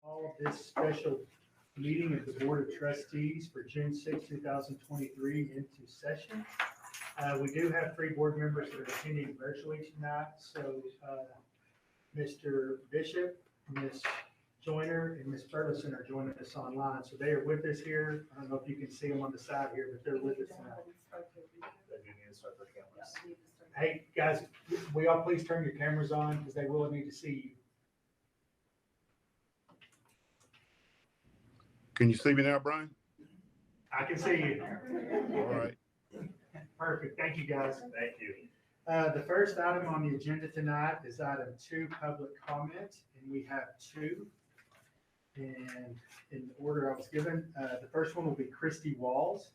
call this special meeting of the Board of Trustees for June 6, 2023 into session. We do have 3 board members that are attending virtually tonight. So Mr. Bishop, Ms. Joyner, and Ms. Burleson are joining us online. So they are with us here. I don't know if you can see them on the side here, but they're with us tonight. They do need to start their cameras. Hey, guys, will y'all please turn your cameras on because they will need to see you. Can you see me now, Brian? I can see you. All right. Perfect. Thank you, guys. Thank you. The first item on the agenda tonight is item 2, public comment, and we have 2. And in the order I was given, the first one will be Christy Walls,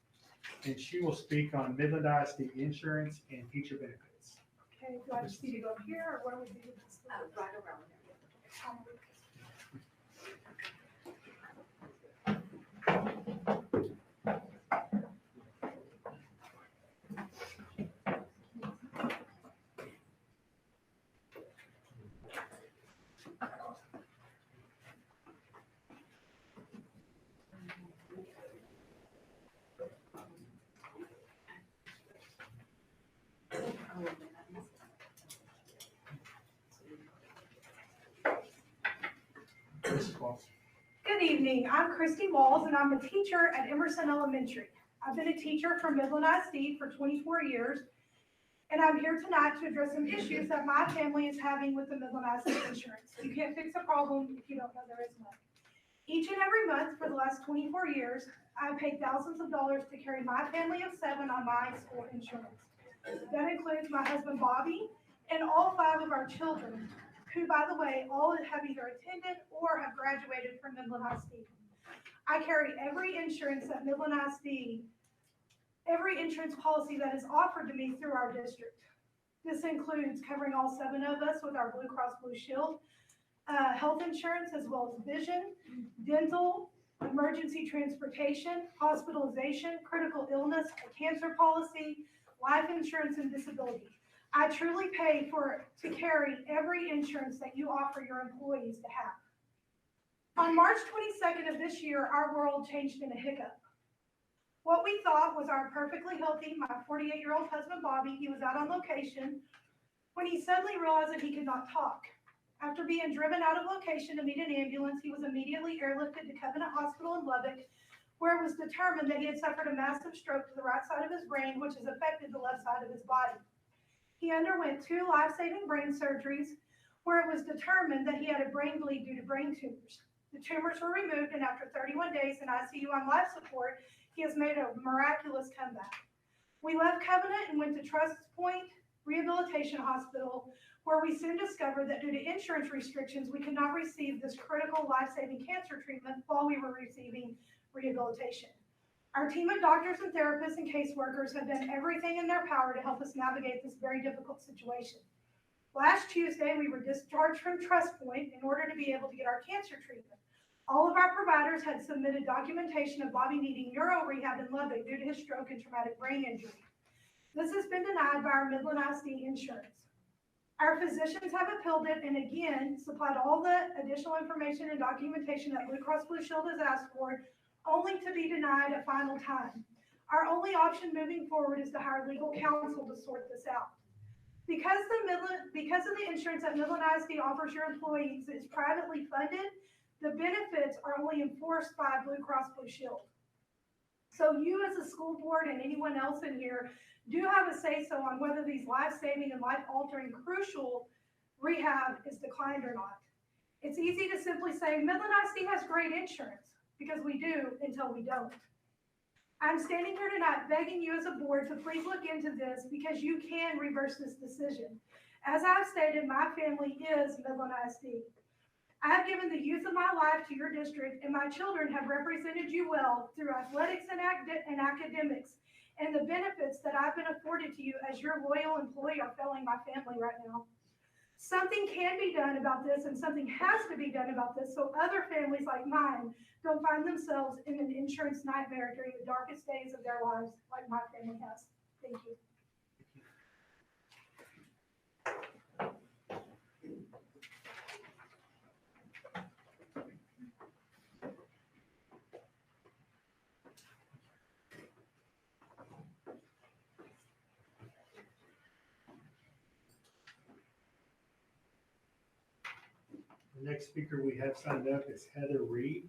and she will speak on Midland ISD insurance and teacher benefits. Okay, do I just need to go here, or what do we do with this? Right around there. Mrs. Walls. Good evening, I'm Christy Walls, and I'm a teacher at Emerson Elementary. I've been a teacher for Midland ISD for 24 years, and I'm here tonight to address some issues that my family is having with the Midland ISD insurance. You can't fix a problem if you don't know there is one. Each and every month for the last 24 years, I've paid thousands of dollars to carry my family of 7 on my school insurance. That includes my husband Bobby and all 5 of our children, who, by the way, all have either attended or have graduated from Midland ISD. I carry every insurance at Midland ISD, every insurance policy that is offered to me through our district. This includes covering all 7 of us with our Blue Cross Blue Shield, health insurance, as well as vision, dental, emergency transportation, hospitalization, critical illness, a cancer policy, life insurance, and disability. I truly pay to carry every insurance that you offer your employees to have. On March 22nd of this year, our world changed in a hiccup. What we thought was our perfectly healthy, my 48-year-old husband, Bobby, he was out on location when he suddenly realized that he could not talk. After being driven out of location to meet an ambulance, he was immediately airlifted to Covenant Hospital in Lubbock, where it was determined that he had suffered a massive stroke to the right side of his brain, which has affected the left side of his body. He underwent 2 life-saving brain surgeries, where it was determined that he had a brain bleed due to brain tumors. The tumors were removed, and after 31 days in ICU on life support, he has made a miraculous comeback. We left Covenant and went to Trust Point Rehabilitation Hospital, where we soon discovered that due to insurance restrictions, we could not receive this critical life-saving cancer treatment while we were receiving rehabilitation. Our team of doctors and therapists and caseworkers have done everything in their power to help us navigate this very difficult situation. Last Tuesday, we were discharged from Trust Point in order to be able to get our cancer treatment. All of our providers had submitted documentation of Bobby needing neuro rehab in Lubbock due to his stroke and traumatic brain injury. This has been denied by our Midland ISD insurance. Our physicians have appealed it and again supplied all the additional information and documentation that Blue Cross Blue Shield has asked for, only to be denied a final time. Our only option moving forward is to hire legal counsel to sort this out. Because of the insurance that Midland ISD offers your employees is privately funded, the benefits are only enforced by Blue Cross Blue Shield. So you as a school board and anyone else in here do have a say-so on whether these life-saving and life-altering crucial rehab is declined or not. It's easy to simply say Midland ISD has great insurance, because we do until we don't. I'm standing here tonight begging you as a board to please look into this because you can reverse this decision. As I've stated, my family is Midland ISD. I have given the youth of my life to your district, and my children have represented you well through athletics and academics, and the benefits that I've been afforded to you as your loyal employee are failing my family right now. Something can be done about this, and something has to be done about this so other families like mine don't find themselves in an insurance nightmare during the darkest days of their lives like my family has. Thank you. The next speaker we have signed up is Heather Reed,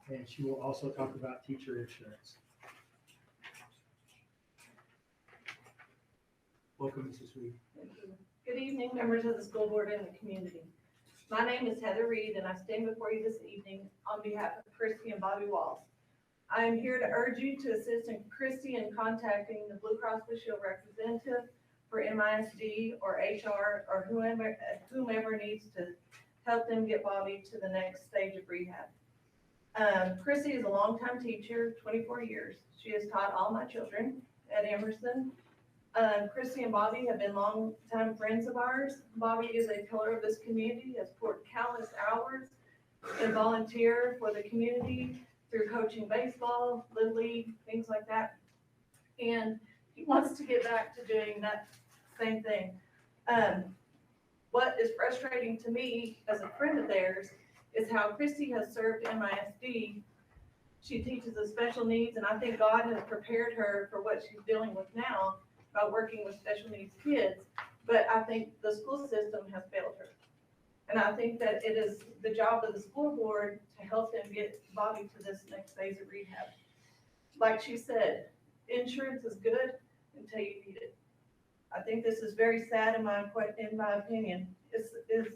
and she will also talk about teacher insurance. Welcome, Mrs. Reed. Thank you. Good evening, members of the school board and the community. My name is Heather Reed, and I stand before you this evening on behalf of Christy and Bobby Walls. I am here to urge you to assist in Christy in contacting the Blue Cross Blue Shield representative for MISD or HR or whomever needs to help them get Bobby to the next stage of rehab. Christy is a longtime teacher, 24 years. She has taught all my children at Emerson. Christy and Bobby have been longtime friends of ours. Bobby is a pillar of this community, has poured countless hours and volunteer for the community through coaching baseball, Little League, things like that. And he wants to get back to doing that same thing. What is frustrating to me as a friend of theirs is how Christy has served MISD. She teaches the special needs, and I think God has prepared her for what she's dealing with now by working with special needs kids, but I think the school system has failed her. And I think that it is the job of the school board to help them get Bobby to this next phase of rehab. Like she said, insurance is good until you need it. I think this is very sad in my opinion. Is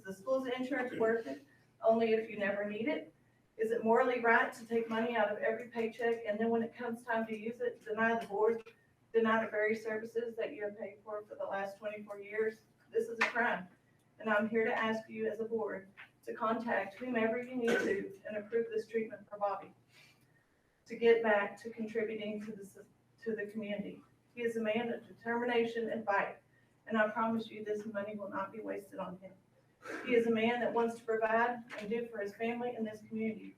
the school's insurance worth it? Only if you never need it? Is it morally right to take money out of every paycheck and then when it comes time to use it, deny the very services that you have paid for the last 24 years? This is a crime. And I'm here to ask you as a board to contact whomever you need to and approve this treatment for Bobby to get back to contributing to the community. He is a man of determination and fight, and I promise you this money will not be wasted on him. He is a man that wants to provide and do for his family and this community.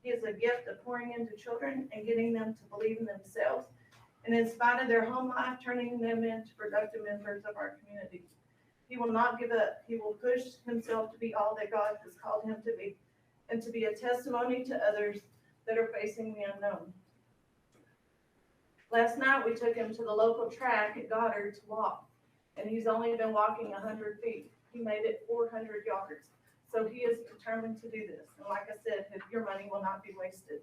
He is a gift of pouring into children and getting them to believe in themselves, and in spite of their home life, turning them into productive members of our community. He will not give up. He will push himself to be all that God has called him to be, and to be a testimony to others that are facing the unknown. Last night, we took him to the local track at Goddard to walk, and he's only been walking 100 feet. He made it 400 yards. So he is determined to do this. And like I said, your money will not be wasted.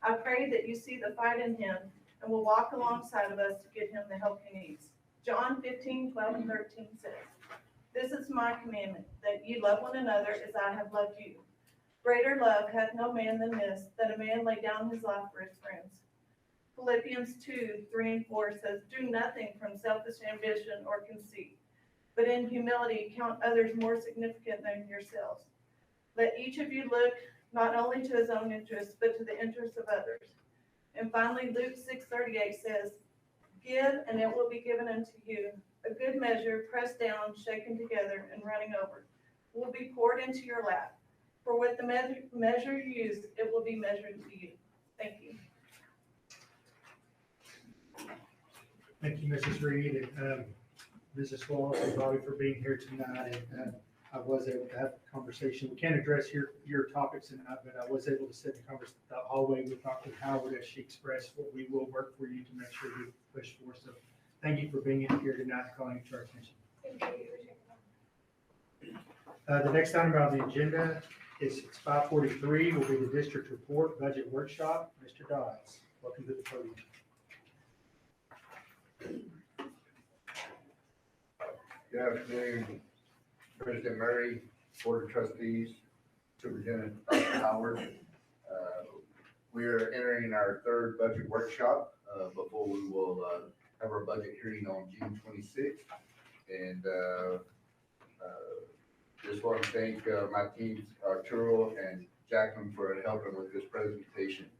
I pray that you see the fight in him and will walk alongside of us to get him the help he needs. John 15:12-13 says, "This is my commandment, that ye love one another as I have loved you. Greater love hath no man than this, that a man lay down his life for his friends." Philippians 2:3-4 says, "Do nothing from selfish ambition or conceit, but in humility count others more significant than yourselves. Let each of you look not only to his own interests, but to the interests of others." And finally, Luke 6:38 says, "Give, and it will be given unto you. A good measure, pressed down, shaken together, and running over, will be poured into your lap. For with the measure you use, it will be measured to you." Thank you. Thank you, Mrs. Reed, and Mrs. Wallace and Bobby for being here tonight. And I was able to have a conversation. We can't address your topics tonight, but I was able to sit in the hallway with Dr. Howard as she expressed what we will work for you to make sure we push for. So thank you for being here tonight and calling it to our attention. The next item on the agenda is 5:43, will be the district report budget workshop. Mr. Dodds, welcome to the podium. Good afternoon, President Murray, Board of Trustees, Superintendent Dr. Howard. We are entering our third budget workshop before we will have our budget hearing on June 26th. And just want to thank my teams, Arturo and Jacqueline, for helping with this presentation.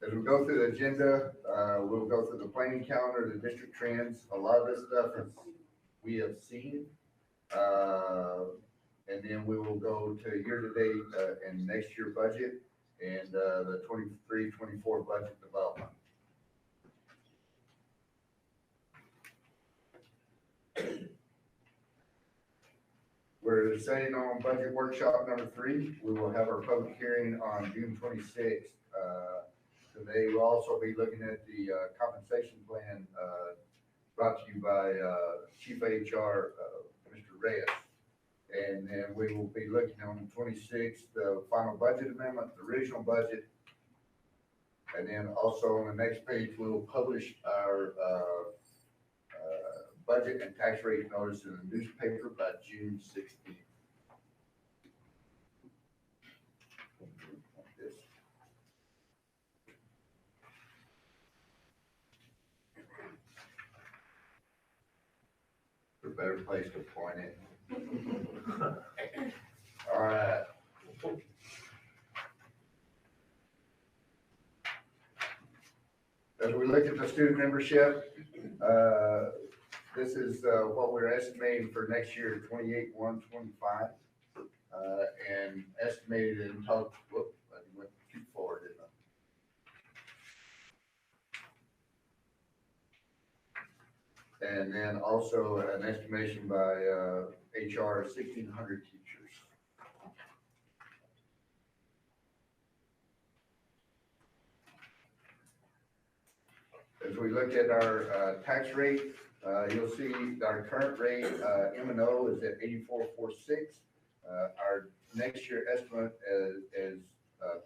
As we go through the agenda, we'll go through the planning calendar, the district trends. A lot of this stuff we have seen. And then we will go to year-to-date and next year budget and the 23-24 budget development. We're setting on budget workshop number 3. We will have our public hearing on June 26th. Today we'll also be looking at the compensation plan brought to you by, Chief HR, Mr. Reyes. And then we will be looking on the 26th, the final budget amendment, the original budget. And then also on the next page, we will publish our, budget and tax rate notice in the newspaper by June 16th. This. A better place to point it. All right. As we look at the student membership, this is what we're estimating for next year, 28-125, and estimated in total. Whoop, I went too forward, didn't I? And then also an estimation by HR, 1,600 teachers. As we look at our tax rate, you'll see our current rate, M&O is at 84.46. Our next year estimate is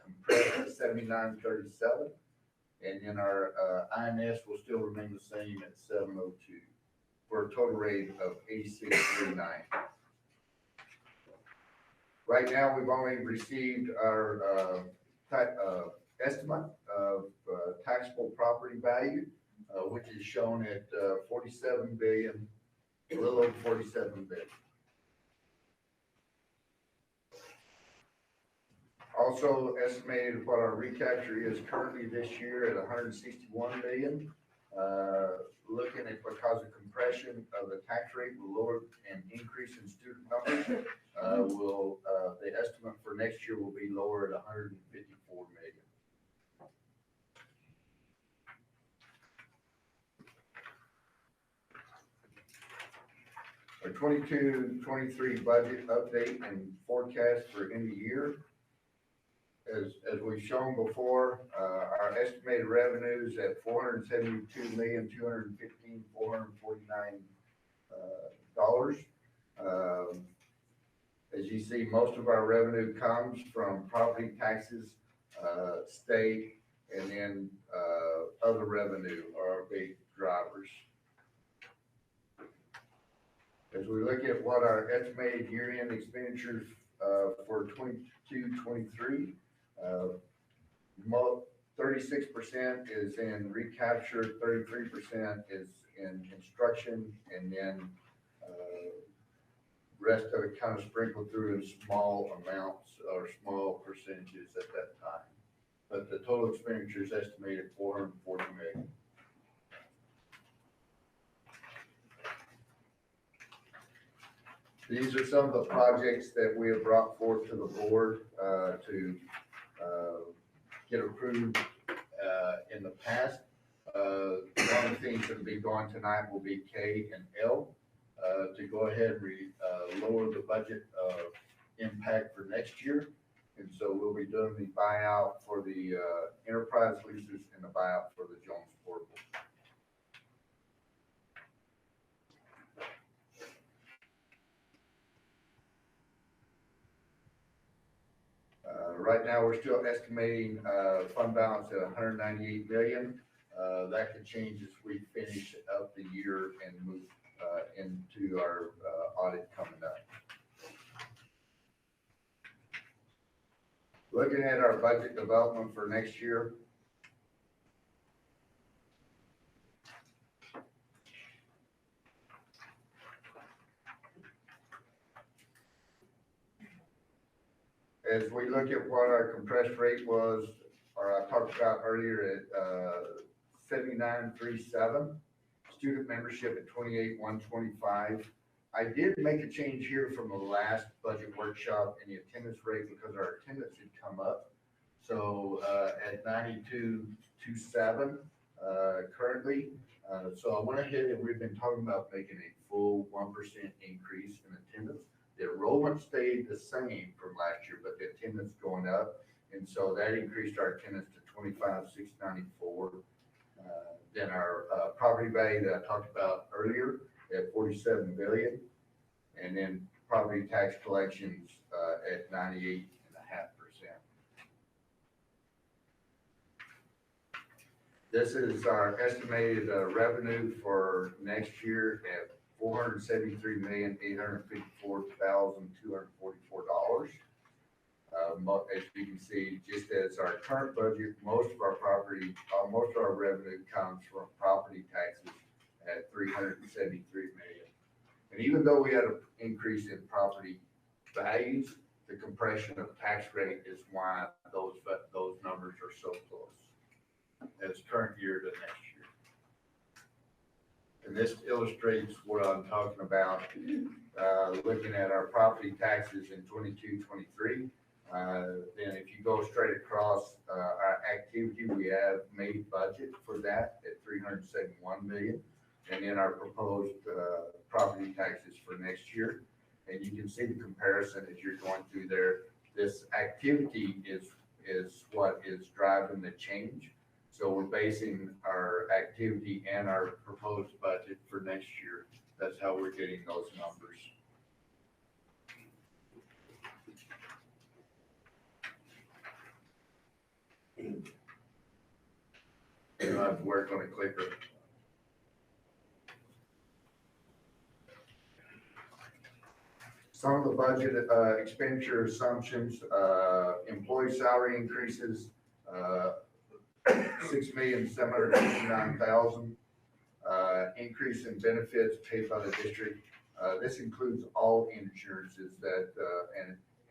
compressed to 79.37. And then our INS will still remain the same at 7.02 for a total rate of 86.39. Right now, we've only received our estimate of taxable property value, which is shown at 47 billion, a little over 47 billion. Also estimated what our recapture is currently this year at 161 million. Looking at because of compression of the tax rate will lower and increase in student numbers, the estimate for next year will be lower at 154 million. Our 22-23 budget update and forecast for end of year. As we've shown before, our estimated revenues at $472,215,449. As you see, most of our revenue comes from property taxes, state, and then other revenue are our big drivers. As we look at what our estimated year-end expenditures for 22-23, 36% is in recapture, 33% is in construction, and then rest of it kind of sprinkled through in small amounts or small percentages at that time. But the total expenditure is estimated 440 million. These are some of the projects that we have brought forth to the board to get approved in the past. One of the things that will be going tonight will be K and L to go ahead and lower the budget impact for next year. And so we'll be doing the buyout for the enterprise leases and the buyout for the Jones portable. Right now, we're still estimating fund balance at 198 million. That could change as we finish up the year and move into our audit coming up. Looking at our budget development for next year. As we look at what our compressed rate was, or I talked about earlier at 79.37, student membership at 28.125. I did make a change here from the last budget workshop in the attendance rate because our attendance had come up. So at 92.27 currently. So I went ahead and we've been talking about making a full 1% increase in attendance. The enrollment stayed the same from last year, but the attendance going up. And so that increased our attendance to 25,694. Then our property value that I talked about earlier at 47 billion. And then property tax collections at 98.5%. This is our estimated revenue for next year at $473,854,244. As you can see, just as our current budget, most of our revenue comes from property taxes at 373 million. And even though we had an increase in property values, the compression of tax rate is why those numbers are so close as current year to next year. And this illustrates what I'm talking about, looking at our property taxes in 22-23. Then if you go straight across our activity, we have made budget for that at 371 million. And then our proposed property taxes for next year. And you can see the comparison as you're going through there. This activity is what is driving the change. So we're basing our activity and our proposed budget for next year. That's how we're getting those numbers. I have to work on a clicker. Some of the budget expenditure assumptions, employee salary increases, 6,759,000. Increase in benefits paid by the district. This includes all insurances that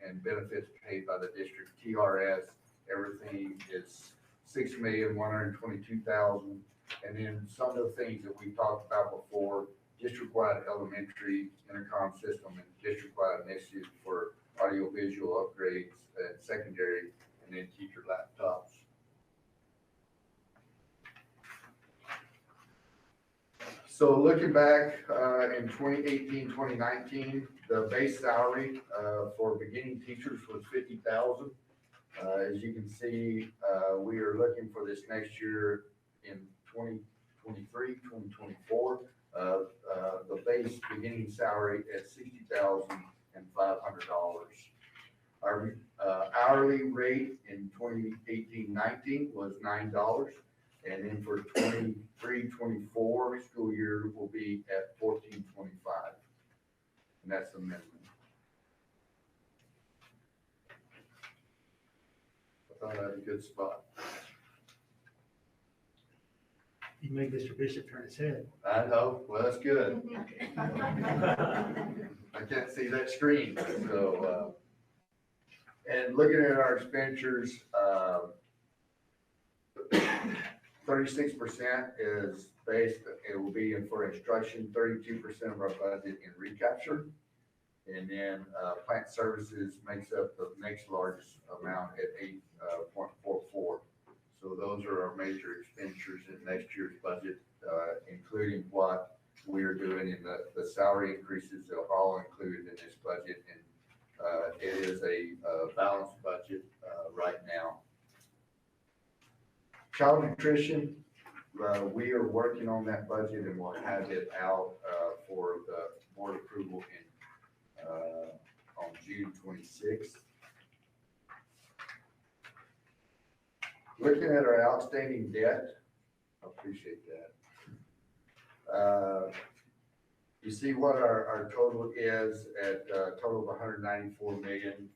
and benefits paid by the district. TRS, everything is 6,122,000. And then some of the things that we talked about before, district-wide elementary intercom system and district-wide initiatives for audiovisual upgrades and secondary, and then teacher laptops. So looking back in 2018, 2019, the base salary for beginning teachers was 50,000. As you can see, we are looking for this next year in 2023, 2024. The base beginning salary at $60,500. Our hourly rate in 2018-19 was $9, and then for 23-24 school year will be at $14.25, and that's the minimum. I thought I had a good spot. You made Mr. Bishop turn his head. I know, well, that's good. I can't see that screen, so, and looking at our expenditures, 36% is based, it will be in for instruction, 32% of our budget in recapture. And then plant services makes up the next largest amount at 8.44. So those are our major expenditures in next year's budget, including what we are doing in the salary increases. They're all included in this budget, and it is a balanced budget right now. Child nutrition, we are working on that budget, and we'll have it out for the board approval on June 26th. Looking at our outstanding debt, I appreciate that. You see what our total is at a total of 194 million.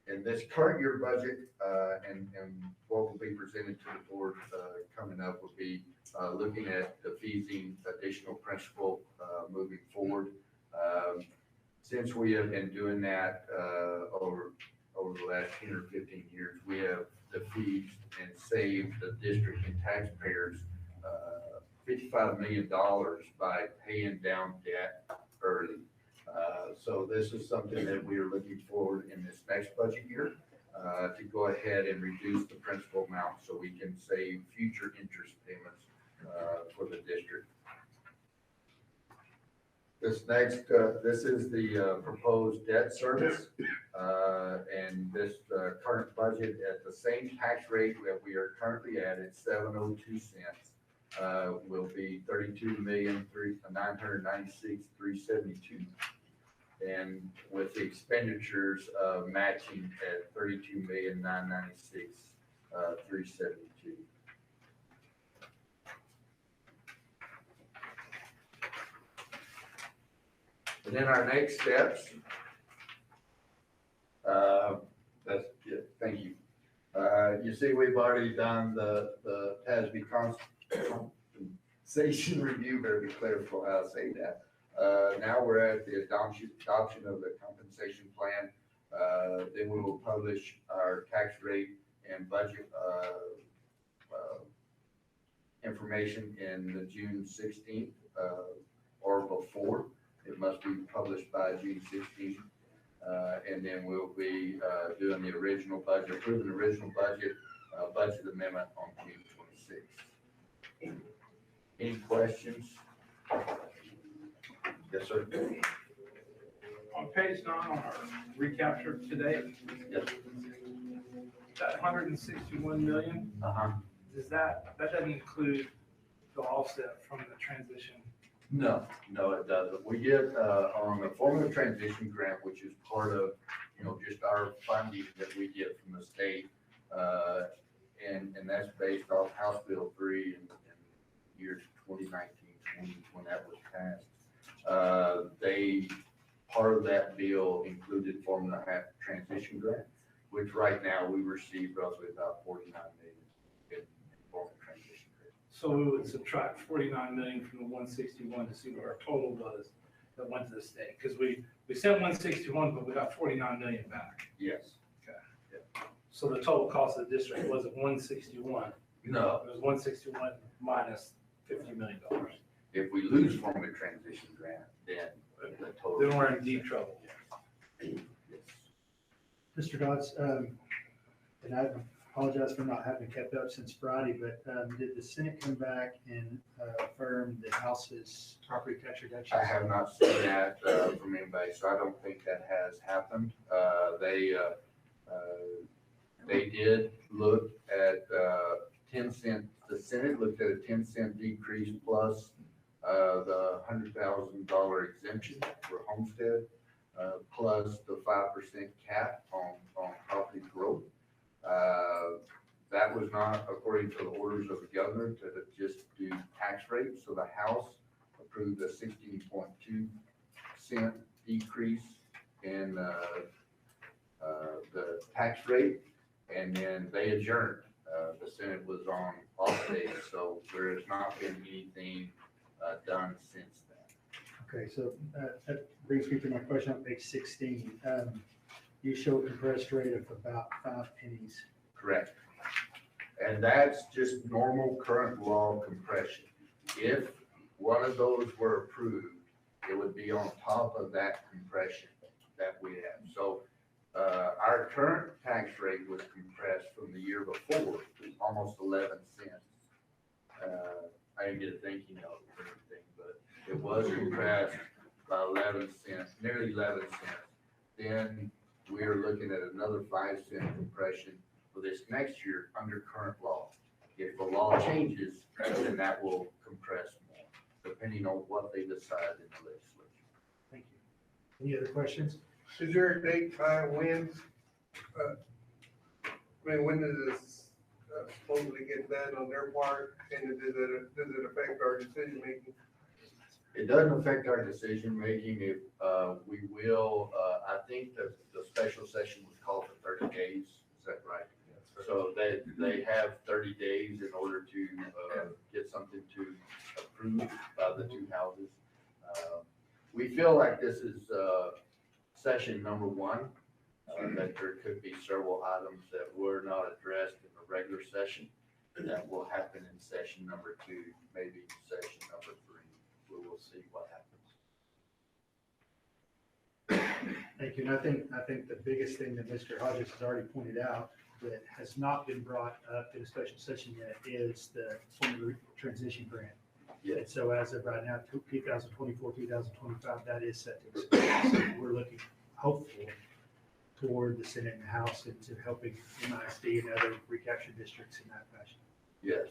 In this current year budget, and what will be presented to the board coming up will be looking at defeasing additional principal moving forward. Since we have been doing that over the last 10 or 15 years, we have defeased and saved the district and taxpayers $55 million by paying down debt early. So this is something that we are looking forward in this next budget year to go ahead and reduce the principal amount so we can save future interest payments for the district. This next, this is the proposed debt service. And this, current budget at the same tax rate that we are currently at 7.02 will be 32,996,372. And with the expenditures, matching at 32,996,372. And then our next steps, that's it, thank you. You see, we've already done the TASB compensation review, better be careful how I say that. Now we're at the adoption of the compensation plan. Then we will publish our tax rate and budget, information in the June 16th, or before. It must be published by June 16th. And then we'll be, doing the original budget, approving the original budget, budget amendment on June 26th. Any questions? Yes, sir. On page 9 on our recapture today, Yes. that 161 million, that doesn't include the offset from the transition. No, it doesn't. We get, on the formula transition grant, which is part of, just our funding that we get from the state. And that's based off House Bill 3 in years 2019-20 when that was passed. Part of that bill included formula transition grant, which right now we receive roughly about 49 million in formula transition grant. So we would subtract 49 million from the 161 to see what our total was that went to the state. Because we sent 161, but we got 49 million back. Yes. So the total cost of the district wasn't 161. No, It was 161 minus $50 million. if we lose formula transition grant, then the total. Then we're in deep trouble. Yes. Mr. Dodds, and I apologize for not having kept up since Friday, but did the Senate come back and affirm the House's property tax reduction? I have not seen that from anybody, so I don't think that has happened. They did look at 10 cent, the Senate looked at a 10 cent decrease plus the $100,000 exemption for homestead, plus the 5% cap on property growth. That was not according to the orders of the governor to just do tax rate. So the House approved a 16.2 cent decrease in the tax rate, and then they adjourned. The Senate was on off day, so there has not been anything done since then. Okay, so that brings me to my question on page 16. You show a compressed rate of about 5 pennies. Correct. And that's just normal current law compression. If one of those were approved, it would be on top of that compression that we have. So our current tax rate was compressed from the year before, almost 11 cents. I didn't get a thank you note or anything, but it was compressed by 11 cents, nearly 11 cents. Then we are looking at another 5 cent compression for this next year under current law. If the law changes, then that will compress more, depending on what they decide in the legislature. Thank you. Any other questions? Is there a date by when, when does this supposedly get done on their part, and does it affect our decision making? It doesn't affect our decision making. If we will, I think the special session was called for 30 days. Is that right? So they have 30 days in order to get something to approve by the two houses. We feel like this is session number 1, that there could be several items that were not addressed in the regular session that will happen in session number 2, maybe session number 3. We will see what happens. Thank you. And I think the biggest thing that Mr. Hodges has already pointed out that has not been brought up in a special session yet is the formula transition grant. Yeah. And so as of right now, 2024, 2025, that is set to expire. So we're looking hopeful toward the Senate and House into helping MISD and other recapture districts in that fashion. Yes,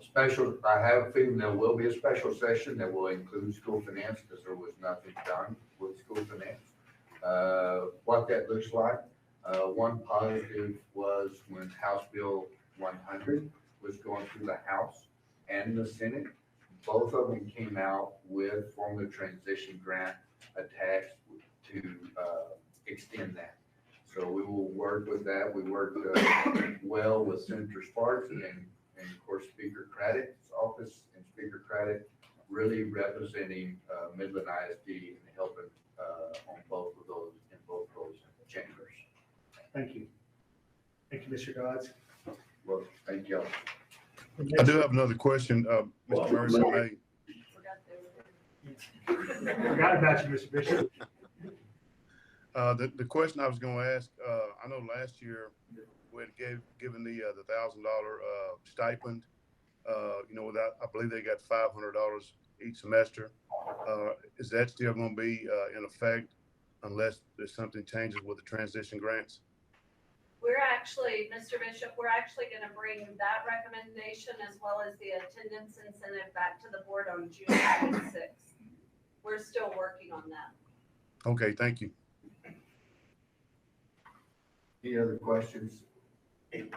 special, I have a feeling there will be a special session that will include school finance, because there was nothing done with school finance. What that looks like, one positive was when House Bill 100 was going through the House and the Senate, both of them came out with formula transition grant attached to extend that. So we will work with that. We worked well with Senator Sparks and of course Speaker Craddock's office, and Speaker Craddock really representing Midland ISD and helping on both of those, in both those chambers. Thank you. Thank you, Mr. Dodds. Well, thank y'all. I do have another question, Mr. Murray, if I may. Forgot they were here. Forgot about you, Mr. Bishop. The question I was gonna ask, I know last year we had given the $1,000 stipend, without, I believe they got $500 each semester. Is that still gonna be in effect unless there's something changes with the transition grants? We're actually, Mr. Bishop, we're actually gonna bring that recommendation as well as the attendance incentive back to the board on June 26th. We're still working on that. Okay, thank you. Any other questions? I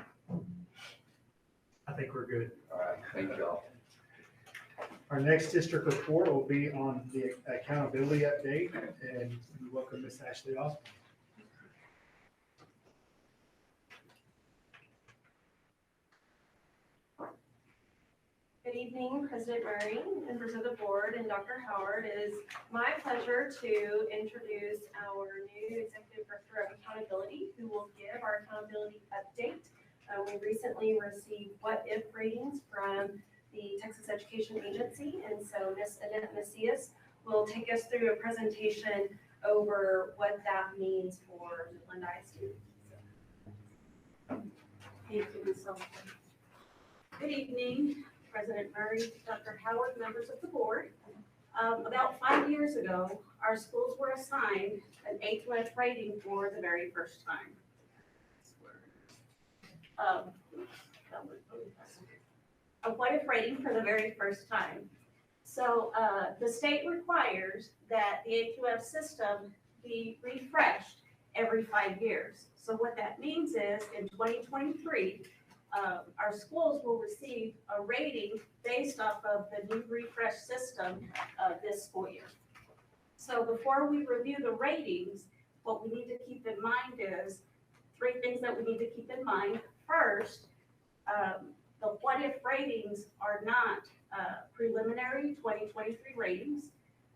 think we're good. All right, thank y'all. Our next district report will be on the accountability update, and we welcome Ms. Ashley Osborne. Good evening, President Murray, members of the board, and Dr. Howard. It is my pleasure to introduce our new Executive Director of Accountability, who will give our accountability update. We recently received what-if ratings from the Texas Education Agency, and so Ms. Annette Macias will take us through a presentation over what that means for Midland ISD. Thank you, Ms. Sullivan. Good evening, President Murray, Dr. Howard, members of the board. About 5 years ago, our schools were assigned an A2F rating for the very first time. A what-if rating for the very first time. So the state requires that the A2F system be refreshed every 5 years. So what that means is in 2023, our schools will receive a rating based off of the new refresh system this school year. So before we review the ratings, what we need to keep in mind is 3 things that we need to keep in mind. First, the what-if ratings are not preliminary 2023 ratings.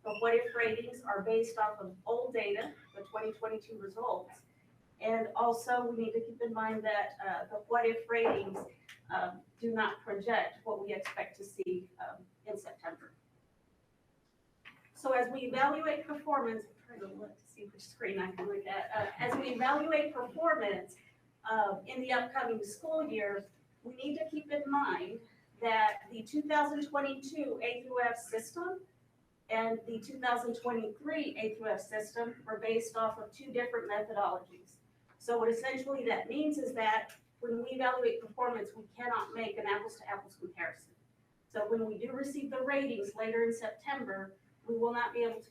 The what-if ratings are based off of old data, the 2022 results. And also, we need to keep in mind that the what-if ratings do not project what we expect to see in September. So as we evaluate performance, I'm trying to look to see which screen I can look at. As we evaluate performance in the upcoming school year, we need to keep in mind that the 2022 A2F system and the 2023 A2F system were based off of 2 different methodologies. So what essentially that means is that when we evaluate performance, we cannot make an apples to apples comparison. So when we do receive the ratings later in September, we will not be able to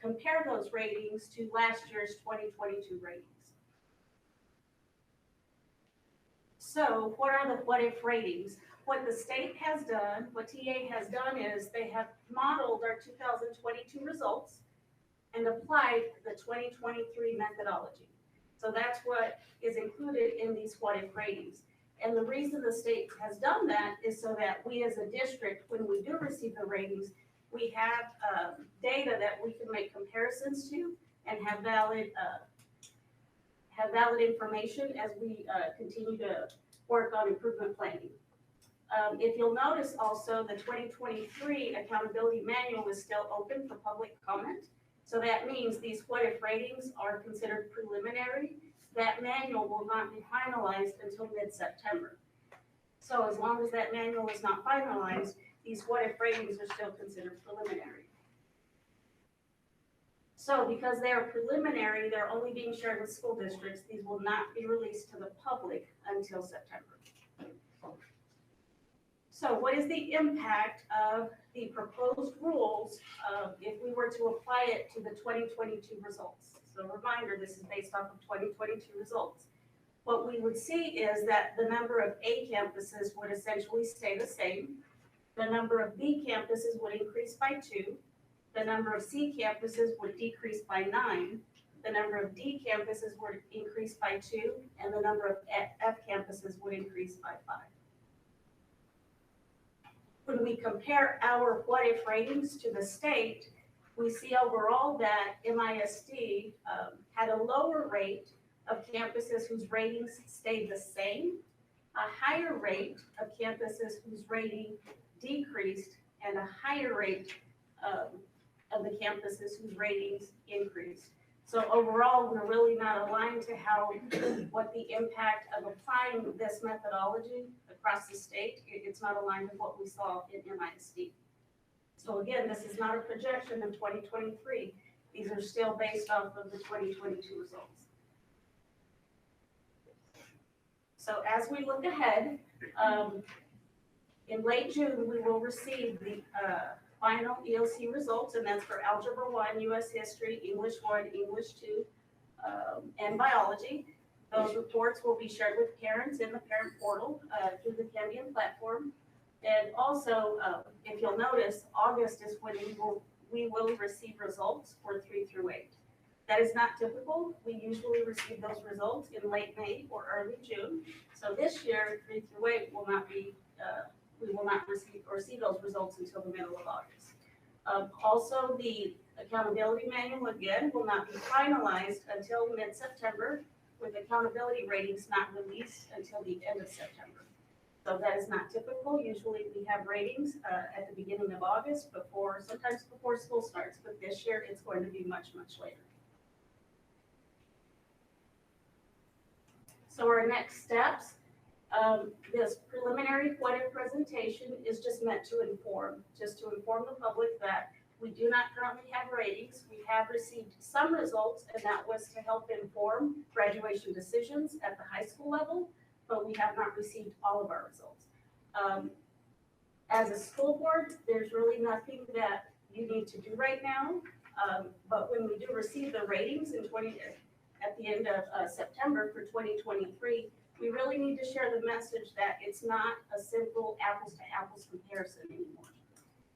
compare those ratings to last year's 2022 ratings. So what are the what-if ratings? What the state has done, what TA has done is they have modeled our 2022 results and applied the 2023 methodology. So that's what is included in these what-if ratings. And the reason the state has done that is so that we as a district, when we do receive the ratings, we have data that we can make comparisons to and have valid information as we continue to work on improvement planning. If you'll notice also, the 2023 accountability manual is still open for public comment. So that means these what-if ratings are considered preliminary. That manual will not be finalized until mid-September. So as long as that manual is not finalized, these what-if ratings are still considered preliminary. So because they are preliminary, they're only being shared with school districts. These will not be released to the public until September. So what is the impact of the proposed rules if we were to apply it to the 2022 results? So reminder, this is based off of 2022 results. What we would see is that the number of A campuses would essentially stay the same. The number of B campuses would increase by 2. The number of C campuses would decrease by 9. The number of D campuses would increase by 2, and the number of F campuses would increase by 5. When we compare our what-if ratings to the state, we see overall that MISD had a lower rate of campuses whose ratings stayed the same, a higher rate of campuses whose rating decreased, and a higher rate of the campuses whose ratings increased. So overall, we're really not aligned to what the impact of applying this methodology across the state. It's not aligned with what we saw in MISD. So again, this is not a projection of 2023. These are still based off of the 2022 results. So as we look ahead, in late June, we will receive the final EOC results, and that's for Algebra 1, US History, English 1, English 2, and Biology. Those reports will be shared with parents in the parent portal through the Cambium platform. And also, if you'll notice, August is when we will receive results for 3 through 8. That is not typical. We usually receive those results in late May or early June. So this year, 3 through 8 will not be, we will not receive or see those results until the middle of August. Also, the accountability manual, again, will not be finalized until mid-September, with accountability ratings not released until the end of September. So that is not typical. Usually we have ratings at the beginning of August, sometimes before school starts, but this year it's going to be much, much later. So our next steps, this preliminary what-if presentation is just meant to inform the public that we do not currently have ratings. We have received some results, and that was to help inform graduation decisions at the high school level, but we have not received all of our results. As a school board, there's really nothing that you need to do right now, but when we do receive the ratings at the end of September for 2023, we really need to share the message that it's not a simple apples to apples comparison anymore.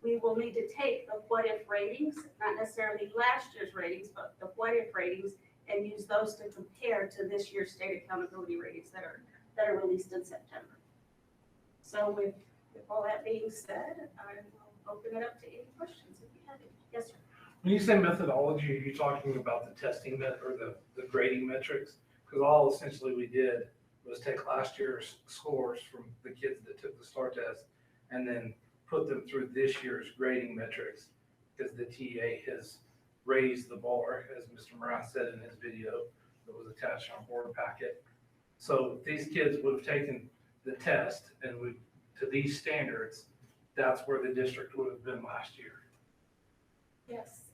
We will need to take the what-if ratings, not necessarily last year's ratings, but the what-if ratings, and use those to compare to this year's state accountability ratings that are released in September. So with all that being said, I will open it up to any questions if you have any. Yes, sir. When you say methodology, are you talking about the testing or the grading metrics? Because all essentially we did was take last year's scores from the kids that took the STAR test and then put them through this year's grading metrics, because the TA has raised the bar, as Mr. Moran said in his video that was attached on board packet. So these kids would have taken the test and to these standards, that's where the district would have been last year. Yes,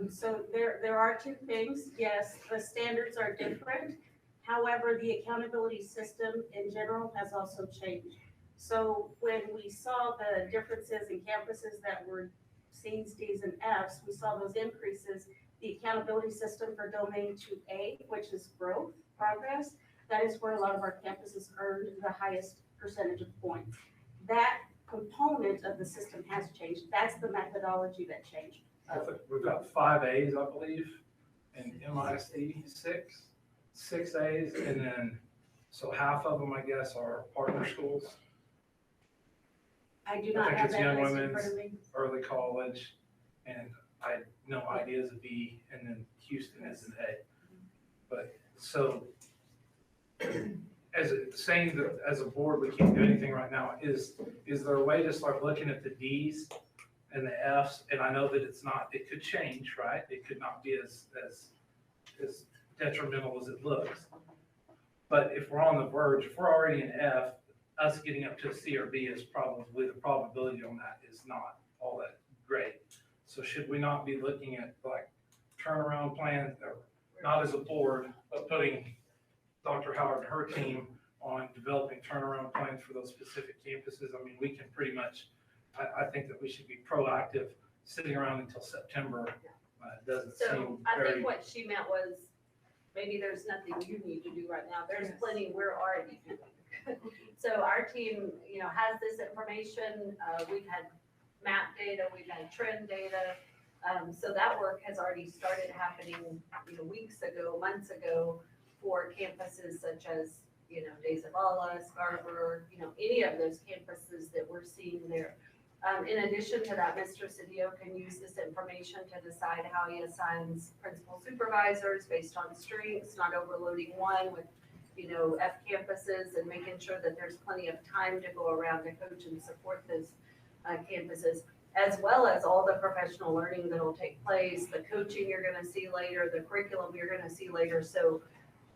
so there are 2 things. Yes, the standards are different. However, the accountability system in general has also changed. So when we saw the differences in campuses that were C's, D's, and F's, we saw those increases. The accountability system for domain 2A, which is growth, progress, that is where a lot of our campuses earned the highest percentage of points. That component of the system has changed. That's the methodology that changed. I think we've got 5 A's, I believe, and MISD 6 A's, and then, so half of them, I guess, are partner schools. I do I not think have it's that Young list in Women's, front of me. early college, and I know idea is a B, and then Houston is an A. But so, saying that as a board we can't do anything right now, is there a way to start looking at the D's and the F's? And I know that it could change, right? It could not be as detrimental as it looks. But if we're on the verge, if we're already an F, us getting up to a C or B is probably, the probability on that is not all that great. So should we not be looking at like turnaround plan, or not as a board, but putting Dr. Howard and her team on developing turnaround plans for those specific campuses. I mean, we can pretty much, I think that we should be proactive. Sitting around until September doesn't So seem I very. think what she meant was, maybe there's nothing you need to do right now. There's plenty we're already doing. So our team, has this information. We've had map data, we've had trend data. So that work has already started happening, weeks ago, months ago for campuses such as, Days of Allah, Scarborough, any of those campuses that we're seeing there. In addition to that, Mr. Cedillo can use this information to decide how he assigns principal supervisors based on strengths, not overloading one with, F campuses, and making sure that there's plenty of time to go around to coach and support those campuses, as well as all the professional learning that'll take place, the coaching you're gonna see later, the curriculum you're gonna see later. So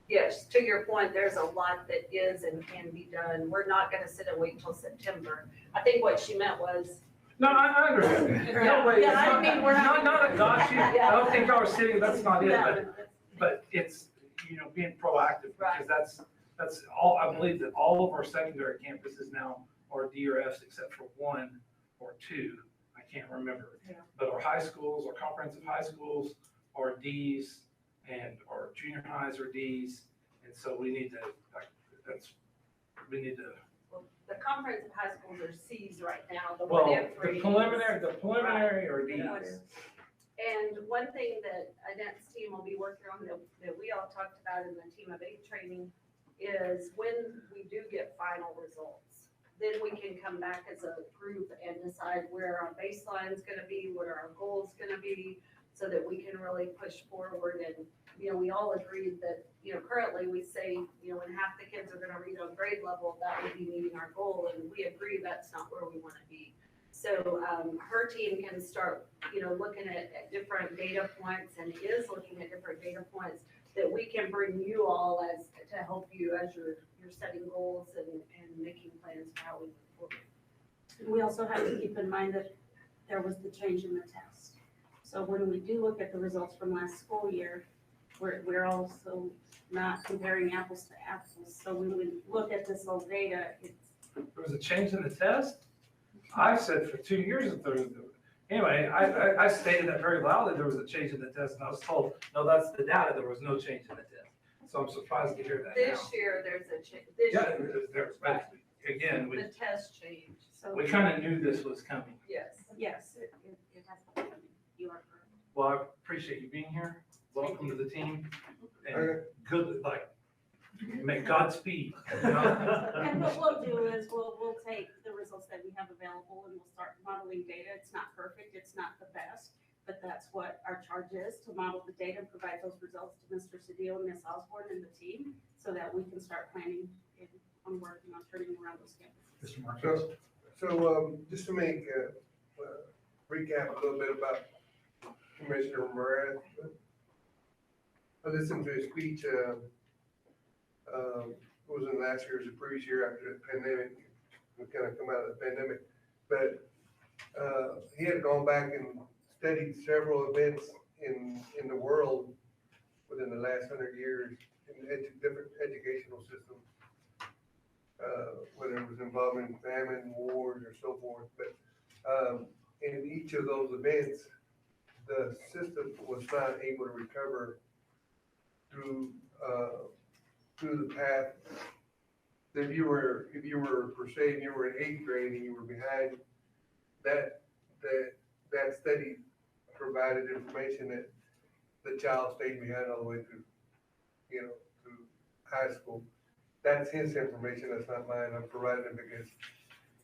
yes, to your point, there's a lot that is and can be done. We're not gonna sit and wait until September. I think what she meant was. No, I understand. No way. Yeah, I mean, we're not. Not a gotcha. Yeah. I don't think our city, that's not it, No, but it's, being proactive, Right. because that's all, I believe that all of our secondary campuses now are D or Fs except for one or two, I can't remember. Yeah. But our high schools, our comprehensive high schools are Ds, and our junior highs are Ds, and so we need to, Well, the comprehensive high schools are Cs right now. The well, one at the three is- preliminary are Ds. Yes. And one thing that Annette's team will be working on that we all talked about in the team of 8 training is when we do get final results, then we can come back as a group and decide where our baseline is gonna be, what are our goals gonna be, so that we can really push forward. And, we all agreed that, currently we say, when half the kids are gonna read on grade level, that would be meeting our goal, and we agree that's not where we wanna be. So her team can start, looking at different data points, and is looking at different data points that we can bring you all to help you as you're setting goals and making plans for how we move forward. We also have to keep in mind that there was the change in the test. So when we do look at the results from last school year, we're also not comparing apples to apples. So when we look at this old data, There was a change in the test? I said for 2 years that there was, anyway, I stated that very loudly, there was a change in the test, and I was told, no, that's the data, there was no change in the test. So I'm surprised to hear that now. This year, there's a change. This Yeah, year, there's, again, the test changed. so we kind of knew this was coming. Yes. yes, it has to be. You are correct. Well, I appreciate you being here. Welcome to the team. And good, may Godspeed. And what we'll do is we'll take the results that we have available and we'll start modeling data. It's not perfect, it's not the best, but that's what our charge is, to model the data and provide those results to Mr. Cedillo and Ms. Osborne and the team, so that we can start planning on working on turning around those campuses. Mr. Marquez? So, just to make, recap a little bit about Commissioner Moran. I listened to his speech, it wasn't last year, it was the previous year after the pandemic. We kind of come out of the pandemic, but, he had gone back and studied several events in the world within the last 100 years in different educational systems. Whether it was involving famine, wars, or so forth, but, in each of those events, the system was not able to recover through the path. If you were per se, if you were in 8th grade and you were behind, that study provided information that the child stayed behind all the way through, through high school. That's his information, that's not mine. I'm providing it because,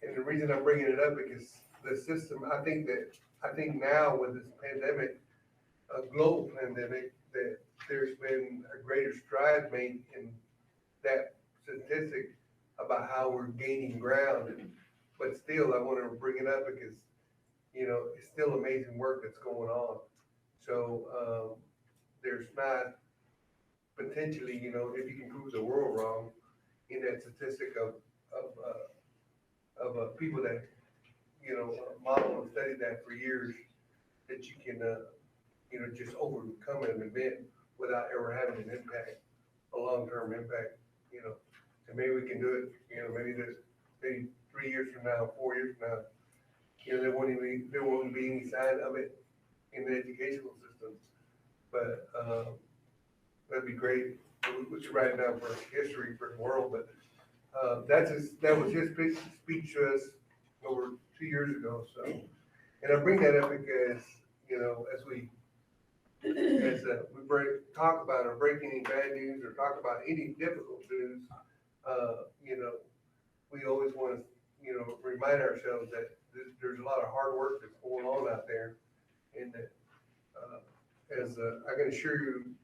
and the reason I'm bringing it up because the system, I think now with this pandemic, a global pandemic, that there's been a greater stride made in that statistic about how we're gaining ground. But still, I want to bring it up because, it's still amazing work that's going on. So, there's not potentially, if you can prove the world wrong in that statistic of people that, model and study that for years, that you can just overcome an event without ever having an impact, a long-term impact, and maybe we can do it, maybe 3 years from now, 4 years from now, there won't be any sign of it in the educational system. But, that'd be great. We should write it down for history for the world, but, that was his speech to us over 2 years ago, so. And I bring that up because, as we talk about or break any bad news or talk about any difficult news, we always want to, remind ourselves that there's a lot of hard work that's going on out there. And that, I can assure you,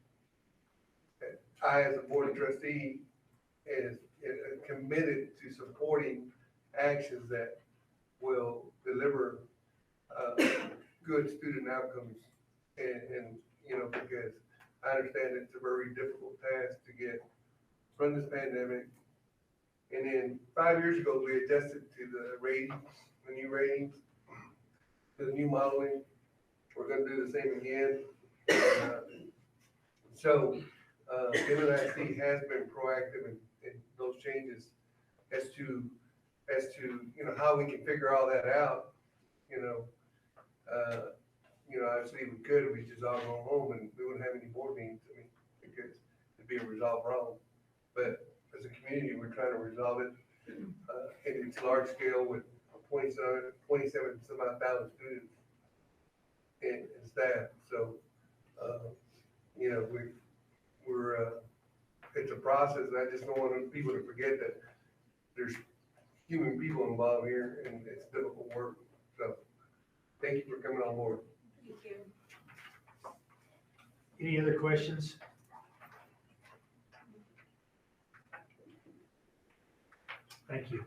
that I, as a board of trustee, is committed to supporting actions that will deliver good student outcomes. And because I understand it's a very difficult task to get from this pandemic. And then 5 years ago, we adjusted to the ratings, the new ratings, to the new modeling. We're gonna do the same again. So, Midland ISD has been proactive in those changes as to, how we can figure all that out, obviously we could, we just all go home and we wouldn't have any board meetings, because it'd be a resolved problem. But as a community, we're trying to resolve it, and it's large scale with 27 some odd thousand students and staff. So, we're it's a process, and I just don't want people to forget that there's human people involved here, and it's difficult work. So, thank you for coming on board. Thank you. Any other questions? Thank you.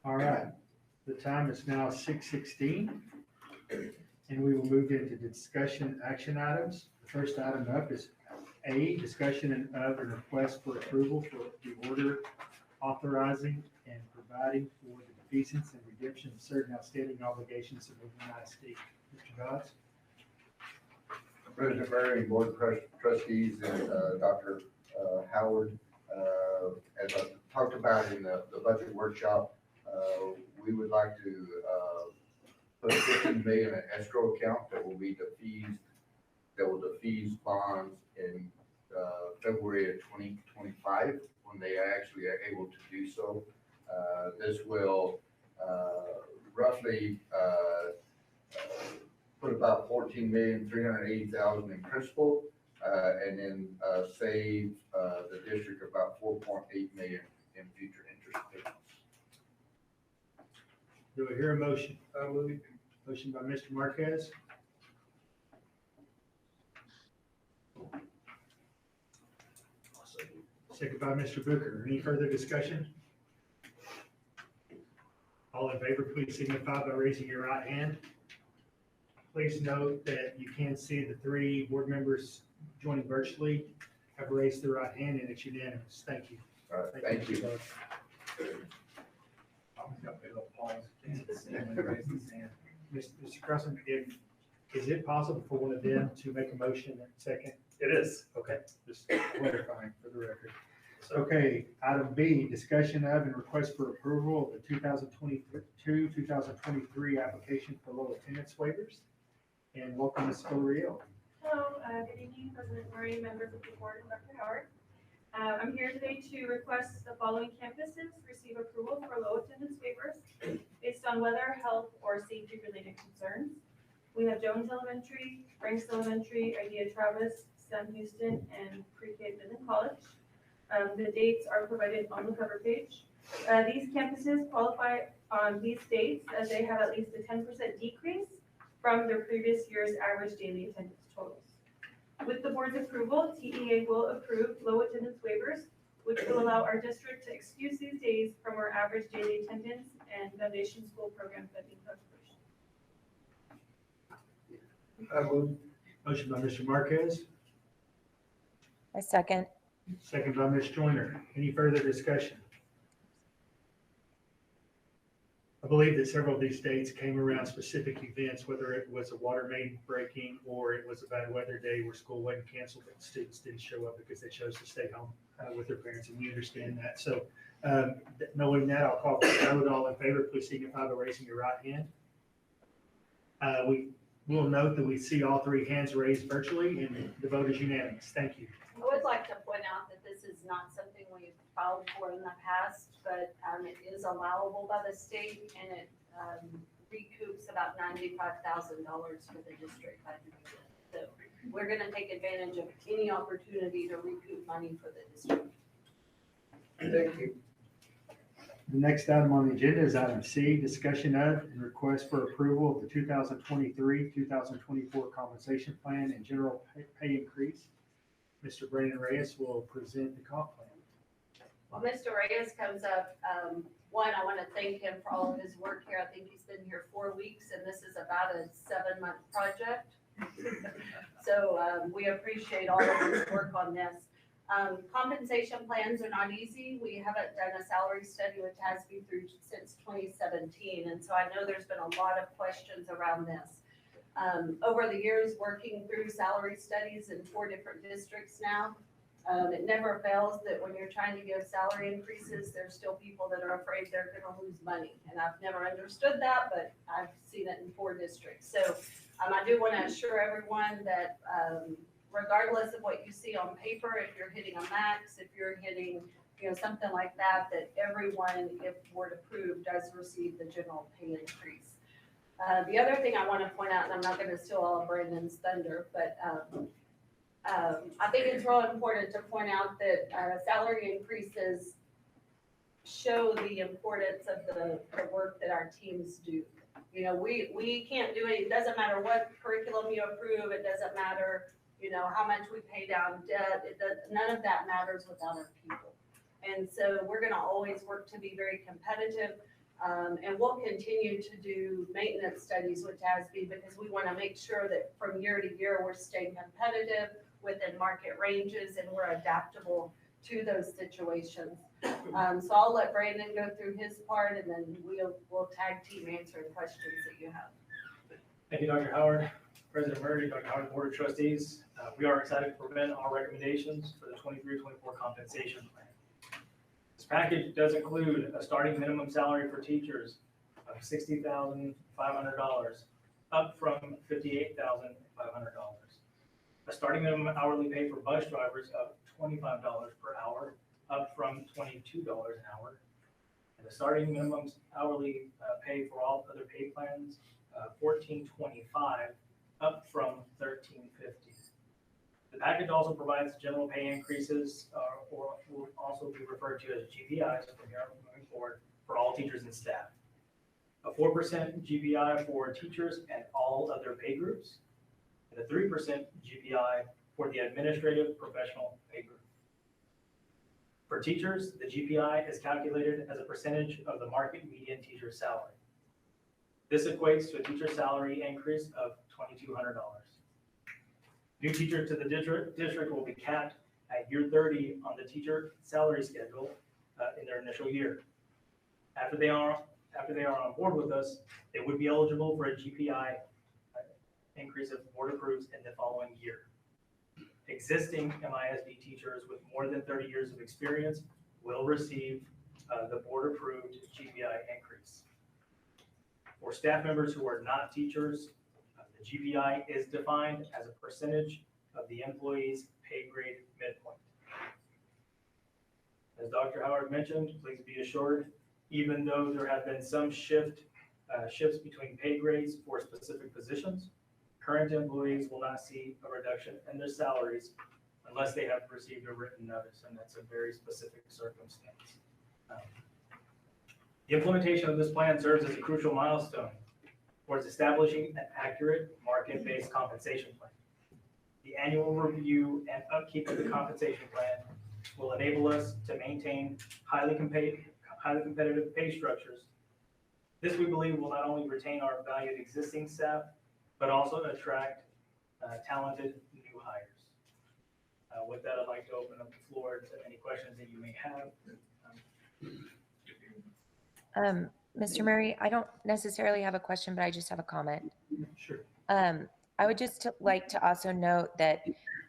All right, the time is now 6:16, and we will move into discussion action items. The first item up is A, discussion of a request for approval for the order authorizing and providing for the defeasance and redemption of certain outstanding obligations of Midland ISD. Mr. Dodds? President Murray, Board of Trustees, and Dr. Howard, as I talked about in the budget workshop, we would like to put $15 million in escrow account that will defease bonds in February of 2025, when they actually are able to do so. This will roughly put about $14,380,000 in principal, and then save the district about $4.8 million in future interest payments. Do I hear a motion? Motion by Mr. Marquez. Second by Mr. Booker. Any further discussion? All in favor, please signify by raising your right hand. Please note that you can see the 3 board members joining virtually have raised their right hand, and it's unanimous. Thank you. All right, thank you. Mr. Crescent, is it possible for one of them to make a motion at second? It is. Okay, just clarifying for the record. Okay, item B, discussion of and request for approval of the 2022, 2023 application for low attendance waivers. And welcome, Ms. Villarreal. Hello, good evening, President Murray, members of the board, and Dr. Howard. I'm here today to request the following campuses receive approval for low attendance waivers based on weather, health, or safety-related concerns. We have Jones Elementary, Franks Elementary, Idea Travis, Sam Houston, and Pre-K Midland College. The dates are provided on the cover page. These campuses qualify on these dates as they have at least a 10% decrease from their previous year's average daily attendance totals. With the board's approval, TEA will approve low attendance waivers, which will allow our district to excuse these days from our average daily attendance and foundation school program funding contribution. Motion by Mr. Marquez, I second. second by Ms. Joyner. Any further discussion? I believe that several of these dates came around specific events, whether it was a water main breaking or it was a bad weather day where school wasn't canceled, but students didn't show up because they chose to stay home with their parents, and we understand that. So knowing that, I'll call for a vote. All in favor, please signify by raising your right hand. We will note that we see all three hands raised virtually, and the vote is unanimous. Thank you. I would like to point out that this is not something we've filed for in the past, but it is allowable by the state, and it recoups about $95,000 for the district by doing it. So we're gonna take advantage of any opportunity to recoup money for the district. Thank you. The next item on the agenda is item C, discussion of and request for approval of the 2023-2024 compensation plan and general pay increase. Mr. Brandon Reyes will present the comp plan. Well, Mr. Reyes comes up, one, I want to thank him for all of his work here. I think he's been here 4 weeks, and this is about a 7-month project. So we appreciate all of his work on this. Compensation plans are not easy. We haven't done a salary study with TASB since 2017, and so I know there's been a lot of questions around this. Over the years, working through salary studies in 4 different districts now, it never fails that when you're trying to give salary increases, there's still people that are afraid they're gonna lose money. And I've never understood that, but I've seen it in 4 districts. So I do wanna assure everyone that regardless of what you see on paper, if you're hitting a max, if you're hitting, something like that, that everyone, if board approved, does receive the general pay increase. The other thing I want to point out, and I'm not going to steal all of Brandon's thunder, but I think it's real important to point out that salary increases show the importance of the work that our teams do. We can't do it. It doesn't matter what curriculum you approve. It doesn't matter, how much we pay down debt. None of that matters without our people. And so we're going to always work to be very competitive. And we'll continue to do maintenance studies with TASB because we want to make sure that from year to year, we're staying competitive within market ranges and we're adaptable to those situations. So I'll let Brandon go through his part and then we'll tag team answering questions that you have. Thank you, Dr. Howard, President Murray, Dr. Howard, Board of Trustees. We are excited to present our recommendations for the 23-24 compensation plan. This package does include a starting minimum salary for teachers of $60,500, up from $58,500. A starting minimum hourly pay for bus drivers of $25 per hour, up from $22 an hour. And the starting minimum hourly pay for all other pay plans, $14.25, up from $13.50. The package also provides general pay increases, or will also be referred to as GPIs from here moving forward, for all teachers and staff. A 4% GPI for teachers and all other pay groups, and a 3% GPI for the administrative professional pay group. For teachers, the GPI is calculated as a percentage of the market median teacher salary. This equates to a teacher salary increase of $2,200. New teachers to the district will be capped at year 30 on the teacher salary schedule in their initial year. After they are on board with us, they would be eligible for a GPI increase if the board approves in the following year. Existing MISD teachers with more than 30 years of experience will receive the board approved GPI increase. For staff members who are not teachers, the GPI is defined as a percentage of the employee's pay grade midpoint. As Dr. Howard mentioned, please be assured, even though there have been some shifts between pay grades for specific positions, current employees will not see a reduction in their salaries unless they have received a written notice, and that's a very specific circumstance. The implementation of this plan serves as a crucial milestone towards establishing an accurate market-based compensation plan. The annual review and upkeep of the compensation plan will enable us to maintain highly competitive pay structures. This, we believe, will not only retain our valued existing staff, but also attract talented new hires. With that, I'd like to open up the floor to any questions that you may have. Mr. Murray, I don't necessarily have a question, but I just have a comment. Sure. I would just like to also note that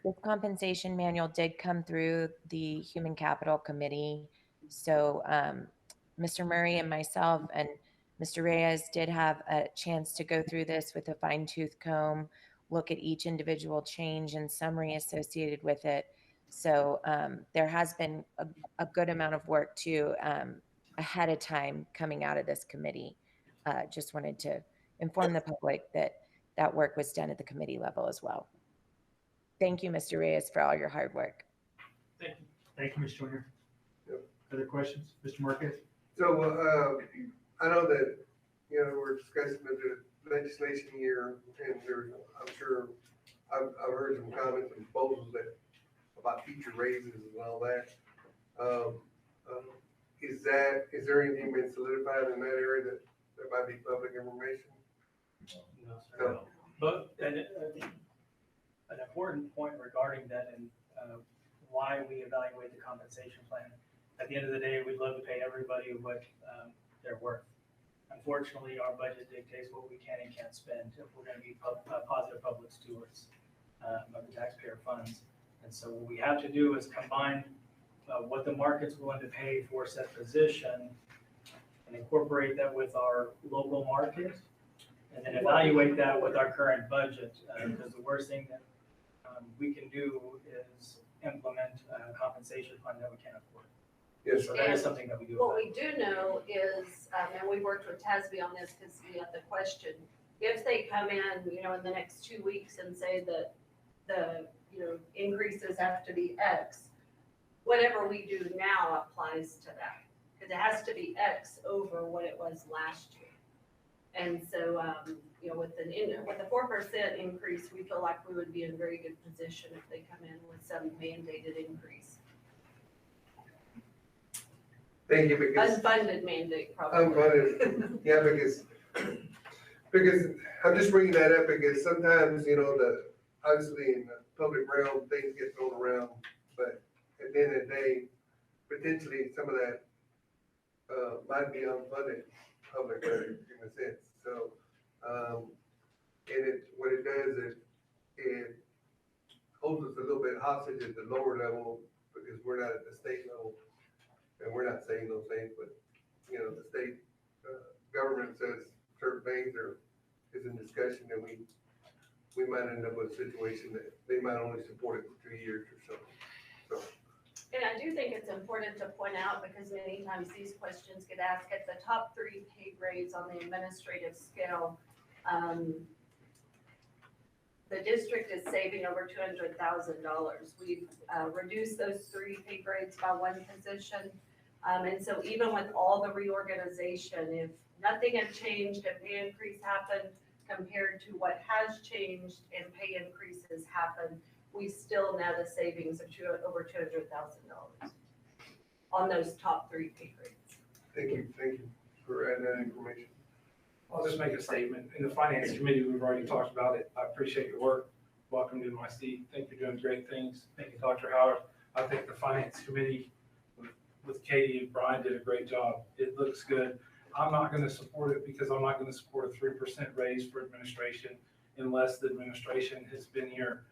this compensation manual did come through the Human Capital Committee. So Mr. Murray and myself and Mr. Reyes did have a chance to go through this with a fine tooth comb, look at each individual change and summary associated with it. So there has been a good amount of work too ahead of time coming out of this committee. Just wanted to inform the public that that work was done at the committee level as well. Thank you, Mr. Reyes, for all your hard work. Thank you. Thank you, Ms. Joyner. Yep. Other questions? Mr. Marquez? So, I know that, you know, we're discussing the legislation here, and there's, I'm sure, I've heard some comments and proposals that, about future raises and all that. Is there anything been solidified in that area that might be public information? No, sir. But an important point regarding that and why we evaluate the compensation plan. At the end of the day, we'd love to pay everybody what they're worth. Unfortunately, our budget dictates what we can and can't spend if we're going to be positive public stewards of the taxpayer funds. And so what we have to do is combine what the market's willing to pay for said position and incorporate that with our local market, and then evaluate that with our current budget. Because the worst thing that we can do is implement a compensation fund that we can't afford. Yes, So that is something that we do. What we do know is, and we worked with TASB on this because we had the question, if they come in, you know, in the next 2 weeks and say that the, you know, increases have to be X, whatever we do now applies to that. Because it has to be X over what it was last year. And so, you know, with a 4% increase, we feel like we would be in a very good position if they come in with some mandated increase. Thank you, because. Unfunded mandate, probably. Unfunded, yeah, because I'm just bringing that up because sometimes, you know, obviously in the public realm, things get thrown around, but at the end of the day, potentially some of that might be unfunded public record in a sense. So, and what it does is it holds us a little bit hostage at the lower level because we're not at the state level. And we're not saying those things, but, you know, the state government says certain things is in discussion, and we might end up with a situation that they might only support it for 2 years or so. And I do think it's important to point out, because many times these questions get asked, at the top 3 pay grades on the administrative scale, the district is saving over $200,000. We've reduced those 3 pay grades by 1 position. And so even with all the reorganization, if nothing had changed and pay increase happened compared to what has changed and pay increases happened, we still know the savings of over $200,000 on those top 3 pay grades. Thank you for adding that information. I'll just make a statement. In the finance committee, we've already talked about it. I appreciate your work. Welcome to my seat. Think you're doing great things. Thank you, Dr. Howard. I think the finance committee with Katie and Brian did a great job. It looks good. I'm not going to support it because I'm not going to support a 3% raise for administration unless the administration has been here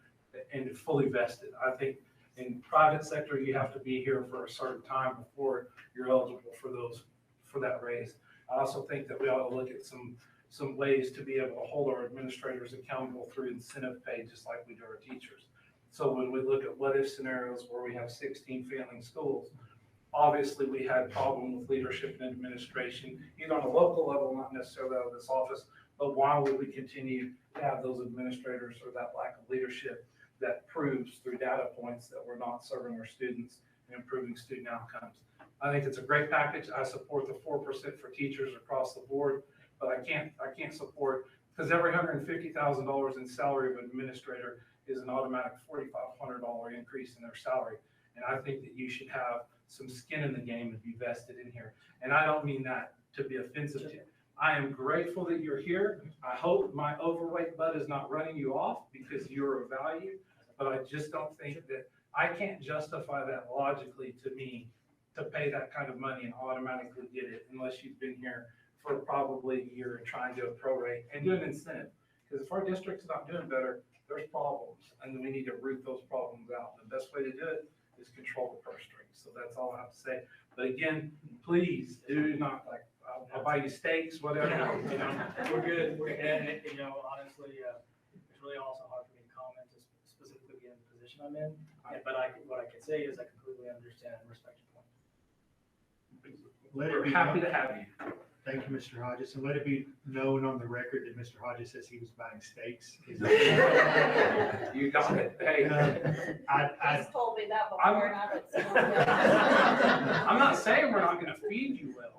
and fully vested. I think in private sector, you have to be here for a certain time before you're eligible for that raise. I also think that we ought to look at some ways to be able to hold our administrators accountable through incentive pay, just like we do our teachers. So when we look at what if scenarios where we have 16 failing schools, obviously we had problem with leadership and administration, either on a local level, not necessarily out of this office, but why would we continue to have those administrators or that lack of leadership that proves through data points that we're not serving our students and improving student outcomes? I think it's a great package. I support the 4% for teachers across the board, but I can't support, because every $150,000 in salary of an administrator is an automatic $4,500 increase in their salary. And I think that you should have some skin in the game and be vested in here. And I don't mean that to be offensive to you. I am grateful that you're here. I hope my overweight butt is not running you off because you're of value, but I just don't think that I can't justify that logically to me to pay that kind of money and automatically get it unless you've been here for probably a year and try and do a prorate and do an incentive. Because if our district's not doing better, there's problems, and we need to root those problems out. The best way to do it is control the purse strings. So that's all I have to say. But again, please do not, like, I'll buy you steaks, whatever, you know. We're good, and, you know, honestly, it's really also hard for me to comment, just specifically in the position I'm in. But what I can say is I completely understand and respect your point. Let it We're be happy known- to have you. Thank you, Mr. Hodges, and let it be known on the record that Mr. Hodges says he was buying steaks. You got it. Hey. He's told me that I'm- before and I would say. I'm not saying we're not gonna feed you well.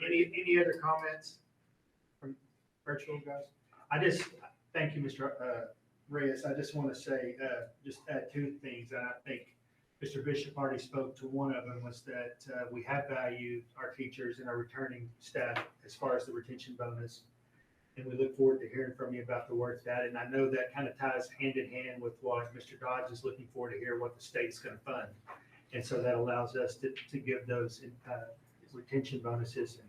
Any other comments from virtual guys? Thank you, Mr. Reyes. I just want to say, just add two things. And I think Mr. Bishop already spoke to one of them, was that we have valued our teachers and our returning staff as far as the retention bonus. And we look forward to hearing from you about the work of that. And I know that kind of ties hand in hand with what Mr. Dodge is looking for, to hear what the state's going to fund. And so that allows us to give those retention bonuses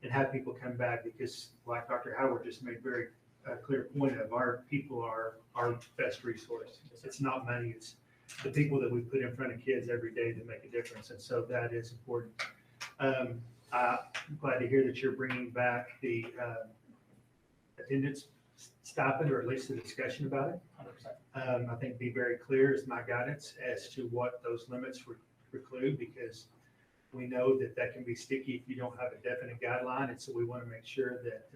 and have people come back, because like Dr. Howard just made very clear point of, our people are our best resource. It's not money, it's the people that we put in front of kids every day that make a difference. And so that is important. I'm glad to hear that you're bringing back the attendance stipend, or at least the discussion about it. 100%. I think be very clear is my guidance as to what those limits preclude, because we know that can be sticky if you don't have a definite guideline. And so we want to make sure that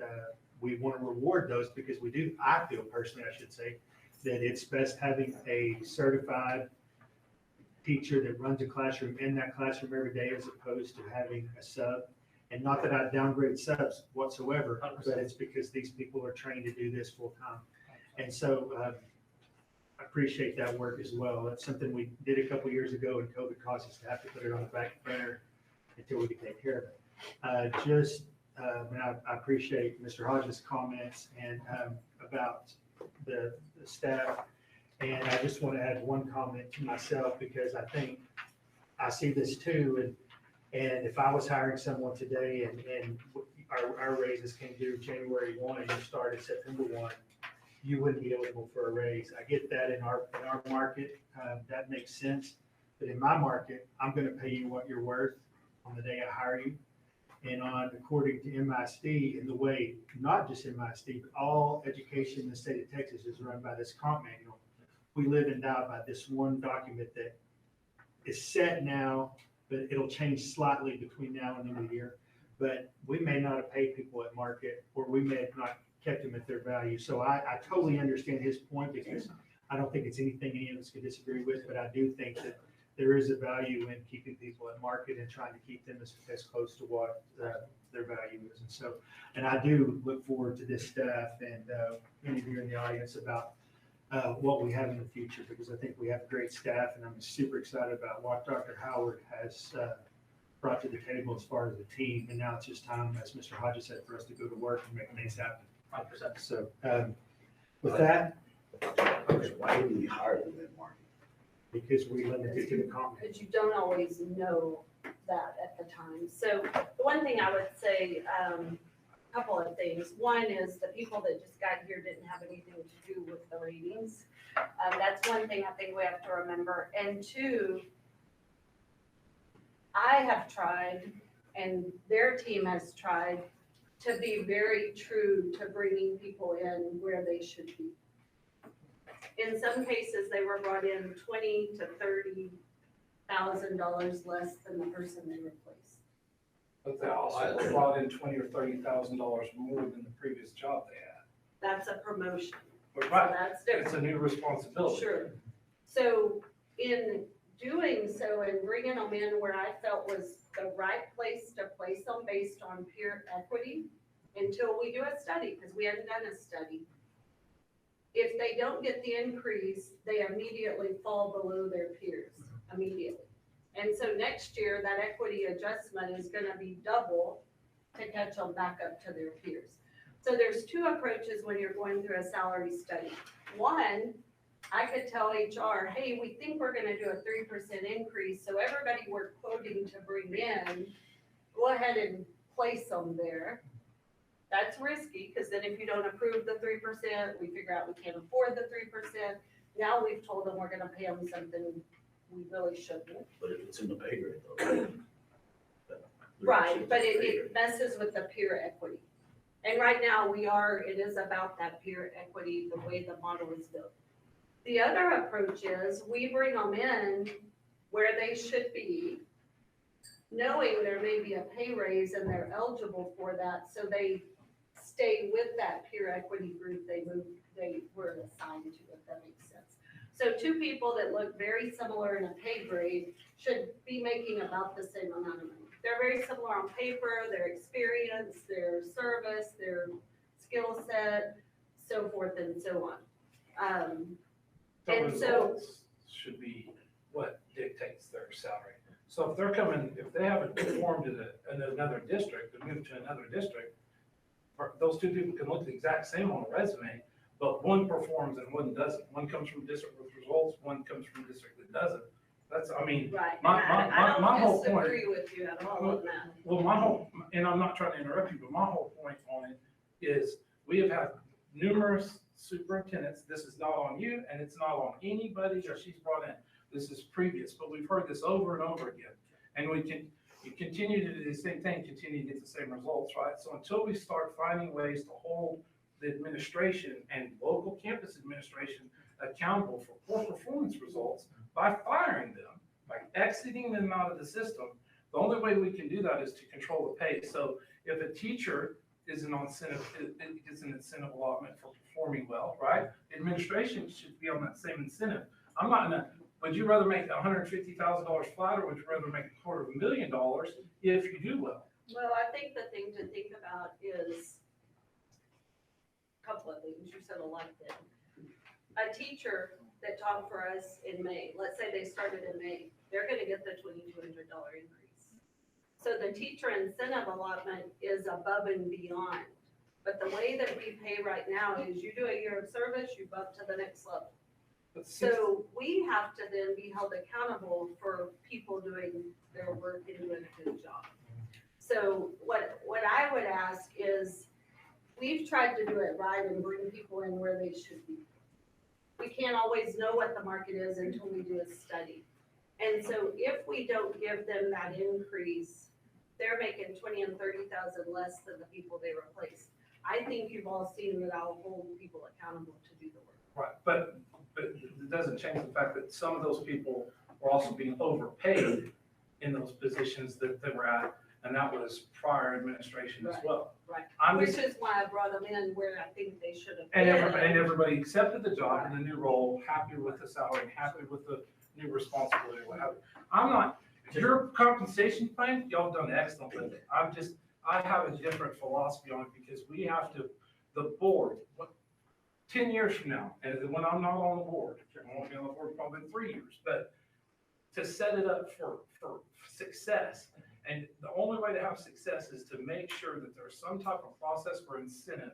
we want to reward those, because I feel personally, I should say, that it's best having a certified teacher that runs a classroom in that classroom every day, as opposed to having a sub. And not that I downgrade subs whatsoever, 100%. but it's because these people are trained to do this full time. And so I appreciate that work as well. That's something we did a couple years ago, and COVID caused us to have to put it on the back burner until we could take care of it. And I appreciate Mr. Hodges' comments and about the staff. And I just want to add one comment to myself, because I think I see this too. And if I was hiring someone today and our raises came due January 1 and you started September 1, you wouldn't be eligible for a raise. I get that in our market, that makes sense. But in my market, I'm going to pay you what you're worth on the day I hire you. And according to MISD, and the way, not just MISD, but all education in the state of Texas is run by this comp manual. We live and die by this one document that is set now, but it'll change slightly between now and the end of the year. But we may not have paid people at market, or we may have not kept them at their value. So I totally understand his point, because I don't think it's anything any of us could disagree with, but I do think that there is a value in keeping people at market and trying to keep them as close to what their value is. And so, and I do look forward to this staff and any of you in the audience about what we have in the future, because I think we have great staff, and I'm super excited about what Dr. Howard has brought to the table as far as the team. And now it's just time, as Mr. Hodges said, for us to go to work and make things happen. 100%. So with that, Why do we hire them in market? because we limit it to the comment. But you don't always know that at the time. So the one thing I would say, a couple of things. One is the people that just got here didn't have anything to do with the ratings. That's one thing I think we have to remember. And two, I have tried, and their team has tried, to be very true to bringing people in where they should be. In some cases, they were brought in $20,000 to $30,000 less than the person they replaced. But they also brought in $20,000 or $30,000 more than the previous job they had. That's a promotion. But So right, that's it's different. a new responsibility. Sure. So in doing so and bringing them in where I felt was the right place to place them based on peer equity, until we do a study, because we hadn't done a study. If they don't get the increase, they immediately fall below their peers, immediately. And so next year, that equity adjustment is gonna be double to catch them back up to their peers. So there's two approaches when you're going through a salary study. One, I could tell HR, hey, we think we're gonna do a 3% increase, so everybody we're quoting to bring in, go ahead and place them there. That's risky, because then if you don't approve the 3%, we figure out we can't afford the 3%. Now we've told them we're gonna pay them something we really shouldn't. But if it's in the pay grade though. Right, but it messes with the peer equity. And right now, it is about that peer equity, the way the model is built. The other approach is, we bring them in where they should be, knowing there may be a pay raise and they're eligible for that, so they stay with that peer equity group they were assigned to, if that makes sense. So two people that look very similar in a pay grade should be making about the same amount of money. They're very similar on paper, their experience, their service, their skill set, so forth and so on. The And so, results should be what dictates their salary. So if they're coming, if they haven't performed in another district, and moved to another district, those two people can look the exact same on a resume, but one performs and one doesn't. One comes from a district with results, one comes from a district that doesn't. That's, I mean, right, my whole I don't point. disagree with you at all on that. Well, my whole, and I'm not trying to interrupt you, but my whole point on it is we have had numerous superintendents. This is not on you and it's not on anybody that she's brought in. This is previous, but we've heard this over and over again. And you continue to do the same thing, continue to get the same results, right? So until we start finding ways to hold the administration and local campus administration accountable for poor performance results by firing them, by exiting them out of the system, the only way we can do that is to control the pay. So if a teacher is an incentive allotment for performing well, right? Administration should be on that same incentive. I'm not gonna, would you rather make $150,000 flat, or would you rather make $250,000 if you do well? Well, I think the thing to think about is a couple of things. You said a lot then. A teacher that taught for us in May, let's say they started in May, they're gonna get the $2,200 increase. So the teacher incentive allotment is above and beyond. But the way that we pay right now is you do a year of service, you bump to the next level. So we have to then be held accountable for people doing their work and doing a good job. So what I would ask is, we've tried to do it right and bring people in where they should be. We can't always know what the market is until we do a study. And so if we don't give them that increase, they're making 20 and 30,000 less than the people they replace. I think you've all seen that I'll hold people accountable to do the work. Right, but it doesn't change the fact that some of those people were also being overpaid in those positions that they were at, and that was prior administration as well. Right, I'm which just- is why I brought them in where I think they should have And been. everybody accepted the job and the new role, happy with the salary, happy with the new responsibility, what have you. I'm not, your compensation plan, y'all done excellent with it. I have a different philosophy on it, because we have to, the board, 10 years from now, and when I'm not on the board, I won't be on the board probably in 3 years, but to set it up for success. And the only way to have success is to make sure that there's some type of process or incentive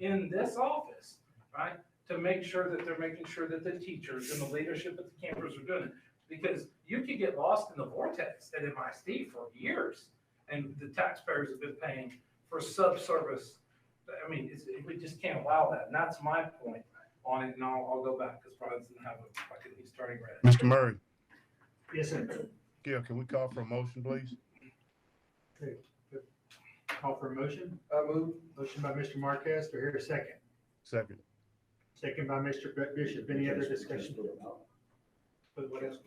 in this office, right? To make sure that they're making sure that the teachers and the leadership at the campus are doing it. Because you could get lost in the vortex at MISD for years, and the taxpayers have been paying for subservice. I mean, we just can't allow that, and that's my point on it, and I'll go back, because Brian doesn't have he's starting red. Mr. Murray, Yes, sir. Gil, can we call for a motion, please? Okay. Call for a motion. I move. Motion by Mr. Marquez. Do I hear a second? Second. Second by Mr. Bishop. Any other discussion? But what else?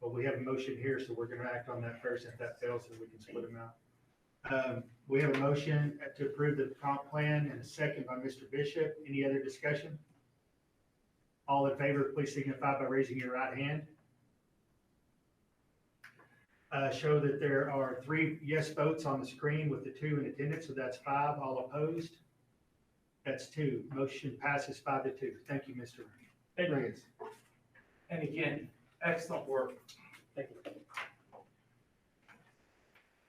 Well, we have a motion here, so we're gonna act on that first. If that fails, then we can split them out. We have a motion to approve the comp plan and a second by Mr. Bishop. Any other discussion? All in favor, please signify by raising your right hand. Show that there are 3 yes votes on the screen with the 2 in attendance, so that's 5. All opposed? That's 2. Motion passes 5-2. Thank you, Mr. Rodriguez. And again, excellent work. Thank you.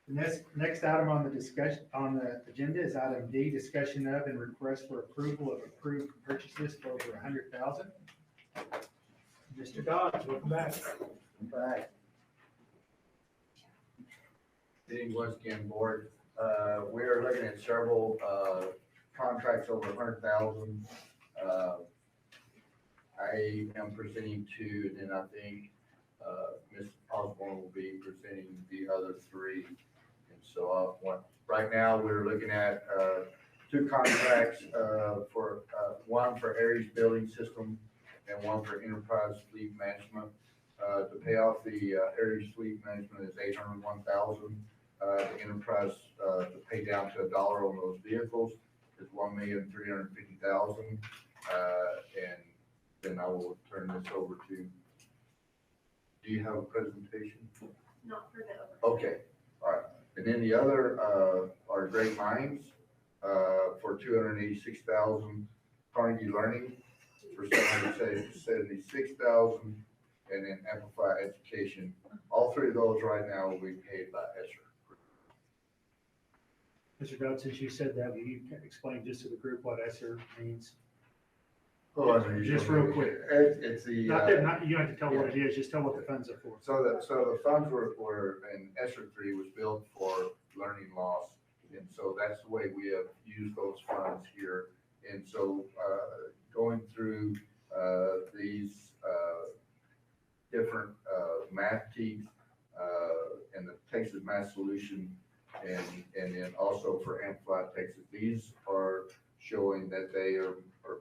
The next item on the agenda is item D, discussion of and request for approval of approved purchases for over 100,000. Mr. Dodge, welcome back. Back. Meeting once again, board. we are looking at several, contracts over 100,000. I am presenting two, and then I think, Ms. Osborne will be presenting the other three. And so, right now, we're looking at, two contracts, for, one for Aries Building System and one for Enterprise Fleet Management. To pay off the, Aries Fleet Management is $801,000. The Enterprise, to pay down to $1 on those vehicles is $1,350,000. And then I will turn this over to, do you have a presentation? Not for the overhead. Okay, all right. And then the other, are Great Minds, for $286,000, Carnegie Learning for $776,000, and then Amplify Education. All three of those right now will be paid by ESSER. Mr. Dodd, since you said that, will you explain just to the group what ESSER means? Oh, Just real quick. It's the. Not that, you don't have to tell what it is, just tell what the funds are for. So the funds were, and ESSER 3 was built for learning loss. And so that's the way we have used those funds here. And so, going through, these, different, math teams, and the Texas Math Solution, and then also for Amplify Texas, these are showing that they are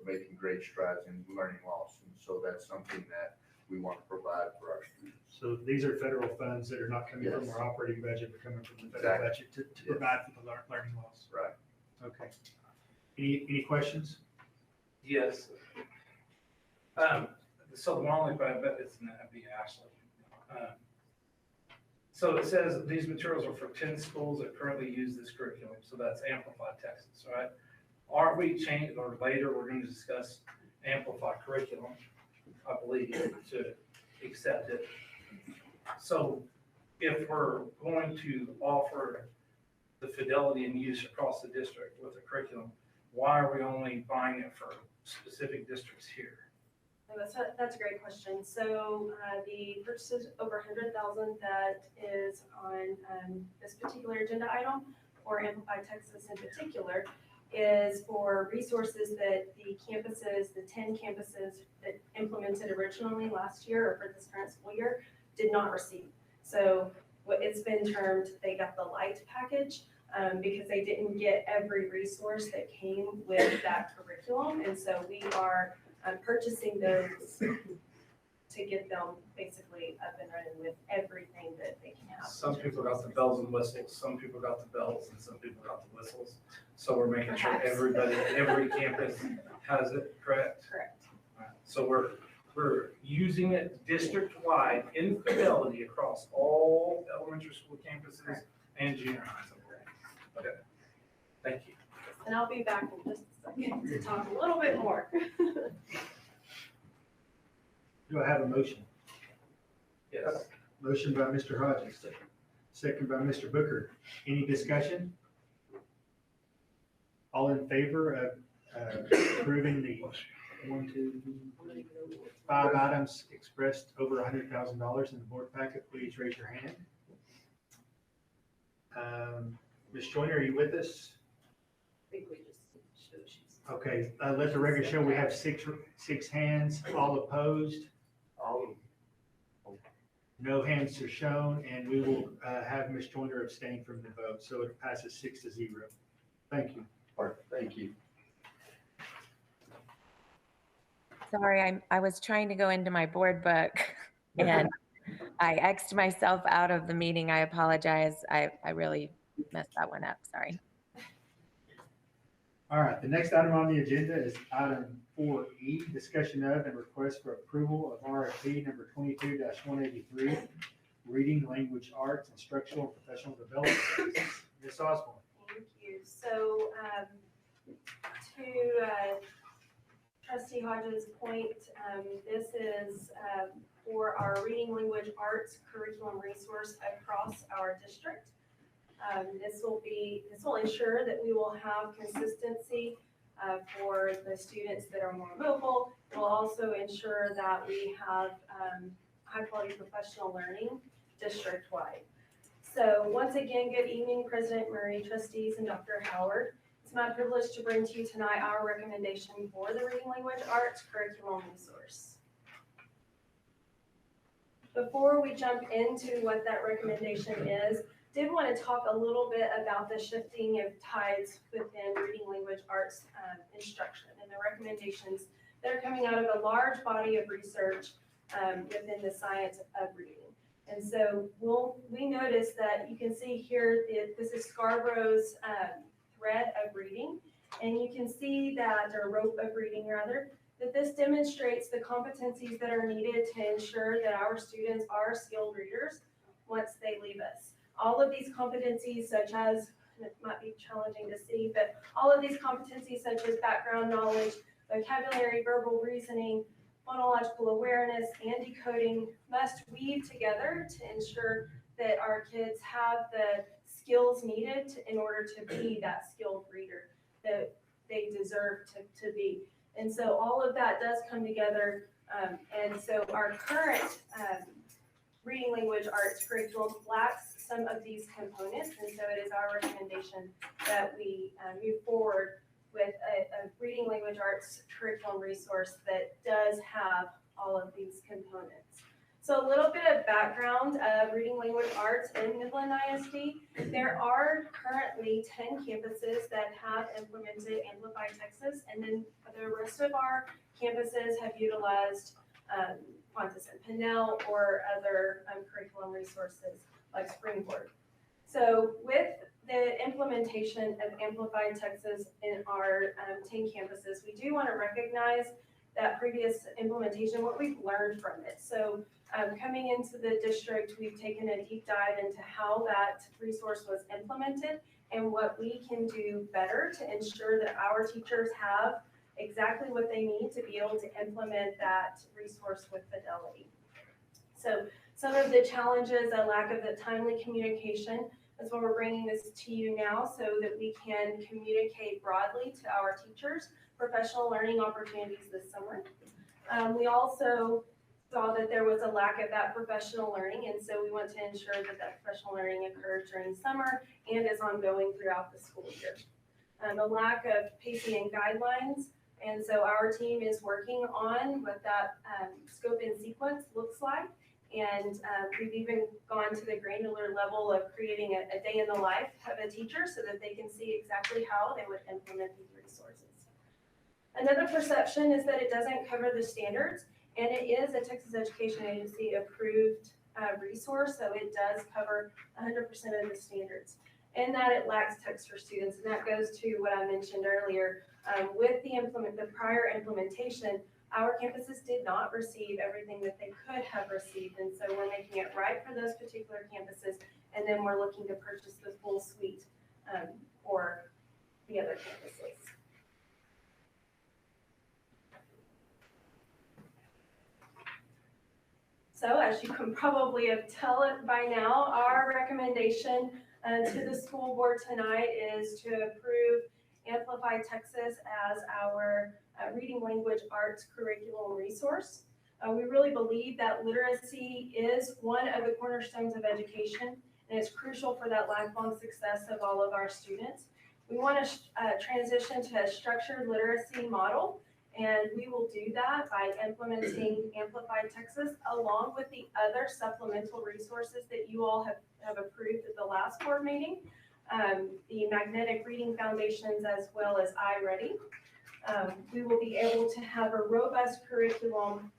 making great strides in learning loss. And so that's something that we want to provide for our students. So these are federal funds that are not coming from Yes. our operating budget, but coming from the federal Exactly. budget to provide for the learning loss. Right. Okay. Any questions? Yes. So the only, but it's not be Ashley. So it says these materials are for 10 schools that currently use this curriculum. So that's Amplify Texas, right? Aren't we changing, or later we're going to discuss Amplify curriculum, I believe, to accept it. So if we're going to offer the fidelity and use across the district with the curriculum, why are we only buying it for specific districts here? That's a great question. So the purchases over 100,000 that is on this particular agenda item, or Amplify Texas in particular, is for resources that the campuses, the 10 campuses that implemented originally last year or for this current school year did not receive. So what it's been termed, they got the light package because they didn't get every resource that came with that curriculum. And so we are purchasing those to get them basically up and running with everything that they can have. Some people got the bells and whistles, some people got the bells, and some people got the whistles. So we're making sure Perhaps. everybody, every campus has it, correct? Correct. Alright, so we're using it district-wide in fidelity across all elementary school campuses and junior highs. Okay, thank you. And I'll be back in just a second to talk a little bit more. Do I have a motion? Yes. Motion by Mr. Hodges, second by Mr. Booker. Any discussion? All in favor of approving the 5 items expressed over $100,000 in the board packet, please raise your hand. Ms. Joyner, are you with us? I think we just showed she's. Okay, let the record show we have six hands, all opposed. No hands are shown, and we will have Ms. Joyner abstain from the vote, so it passes 6-0. Thank you. All right, thank you. Sorry, I was trying to go into my board book and I X'd myself out of the meeting. I apologize. I really messed that one up. Sorry. All right, the next item on the agenda is item 4E, discussion of and request for approval of RFP number 22-183, Reading, Language Arts, Instructional and Professional Development. Ms. Osborne. Thank you. So to Trustee Hodges' point, this is for our Reading, Language Arts curriculum resource across our district. This will ensure that we will have consistency for the students that are more mobile. It will also ensure that we have high quality professional learning district-wide. So once again, good evening, President Murray, trustees, and Dr. Howard. It's my privilege to bring to you tonight our recommendation for the Reading Language Arts Curriculum Resource. Before we jump into what that recommendation is, did want to talk a little bit about the shifting of tides within reading language arts instruction and the recommendations that are coming out of a large body of research within the science of reading. And so we notice that you can see here, this is Scarborough's thread of reading, and you can see that, or rope of reading rather, that this demonstrates the competencies that are needed to ensure that our students are skilled readers once they leave us. All of these competencies such as, and it might be challenging to see, but all of these competencies such as background knowledge, vocabulary, verbal reasoning, phonological awareness, and decoding must weave together to ensure that our kids have the skills needed in order to be that skilled reader that they deserve to be. And so all of that does come together. And so our current reading language arts curriculum lacks some of these components. And so it is our recommendation that we move forward with a reading language arts curriculum resource that does have all of these components. So a little bit of background of reading language arts in Midland ISD. There are currently 10 campuses that have implemented Amplify Texas, and then the rest of our campuses have utilized Pontus and Pinnell or other curriculum resources like Springboard. So with the implementation of Amplify Texas in our 10 campuses, we do want to recognize that previous implementation, what we've learned from it. So coming into the district, we've taken a deep dive into how that resource was implemented and what we can do better to ensure that our teachers have exactly what they need to be able to implement that resource with fidelity. So some of the challenges, a lack of the timely communication, that's why we're bringing this to you now so that we can communicate broadly to our teachers professional learning opportunities this summer. We also saw that there was a lack of that professional learning, and so we want to ensure that that professional learning occurs during summer and is ongoing throughout the school year. A lack of pacing and guidelines, and so our team is working on what that scope and sequence looks like. And we've even gone to the granular level of creating a day in the life of a teacher so that they can see exactly how they would implement these resources. Another perception is that it doesn't cover the standards, and it is a Texas Education Agency approved resource, so it does cover 100% of the standards, and that it lacks text for students. And that goes to what I mentioned earlier. With the prior implementation, our campuses did not receive everything that they could have received, and so we're making it right for those particular campuses, and then we're looking to purchase the full suite for the other campuses. So as you can probably tell it by now, our recommendation to the school board tonight is to approve Amplify Texas as our reading language arts curriculum resource. We really believe that literacy is one of the cornerstones of education, and it's crucial for that lifelong success of all of our students. We want to transition to a structured literacy model, and we will do that by implementing Amplify Texas along with the other supplemental resources that you all have approved at the last board meeting, the Magnetic Reading Foundations as well as iReady. We will be able to have a robust curriculum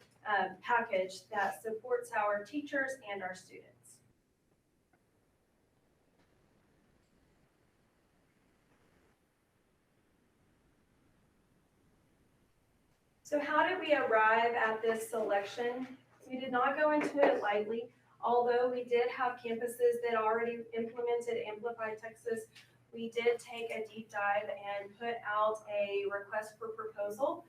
package that supports our teachers and our students. So how did we arrive at this selection? We did not go into it lightly. Although we did have campuses that already implemented Amplify Texas, we did take a deep dive and put out a request for proposal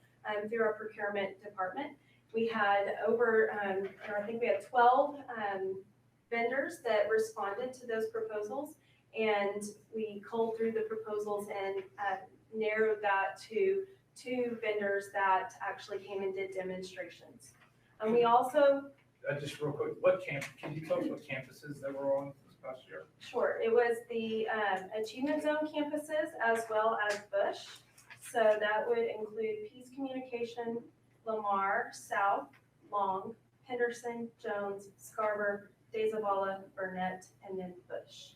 through our procurement department. We had I think we had 12 vendors that responded to those proposals, and we culled through the proposals and narrowed that to 2 vendors that actually came and did demonstrations. And we also Just real quick, can you tell us what campuses that were on last year? Sure, it was the Achievement Zone campuses as well as Bush. So that would include Peace Communication, Lamar, South, Long, Henderson, Jones, Scarborough, De Zavala, Burnett, and then Bush.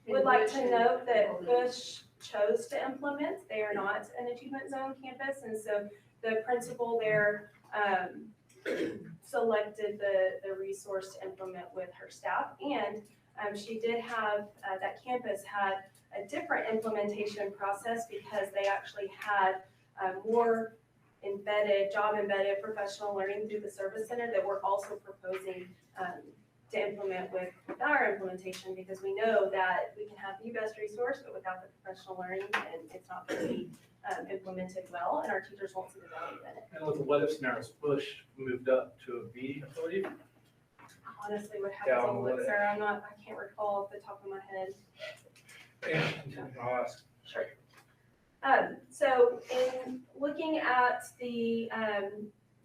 Would like to note that Bush chose to implement. They are not an Achievement Zone campus, and so the principal there selected the resource to implement with her staff. And she did have, that campus had a different implementation process because they actually had more job embedded professional learning through the service center that we're also proposing to implement with our implementation, because we know that we can have the best resource, but without the professional learning, and it's not going to be implemented well, and our teachers won't see the value in it. And with the what if scenarios, Bush moved up to a B, I believe. Honestly, would have Yeah, to on the look, what if. sir. I can't recall off the top of my head. I'll ask. Sure. So in looking at the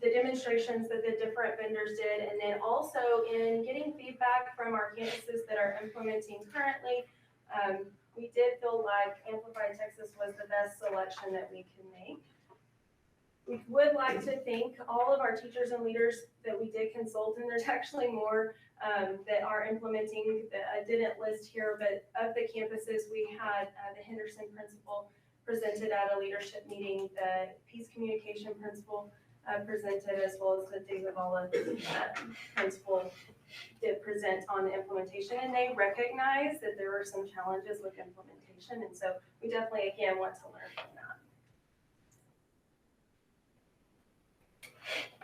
demonstrations that the different vendors did, and then also in getting feedback from our campuses that are implementing currently, we did feel like Amplified Texas was the best selection that we can make. We would like to thank all of our teachers and leaders that we did consult, and there's actually more that are implementing that I didn't list here, but of the campuses, we had the Henderson principal presented at a leadership meeting, the Peace Communication principal presented, as well as the De Zavala principal did present on the implementation, and they recognize that there were some challenges with implementation, and so we definitely, again, want to learn from that.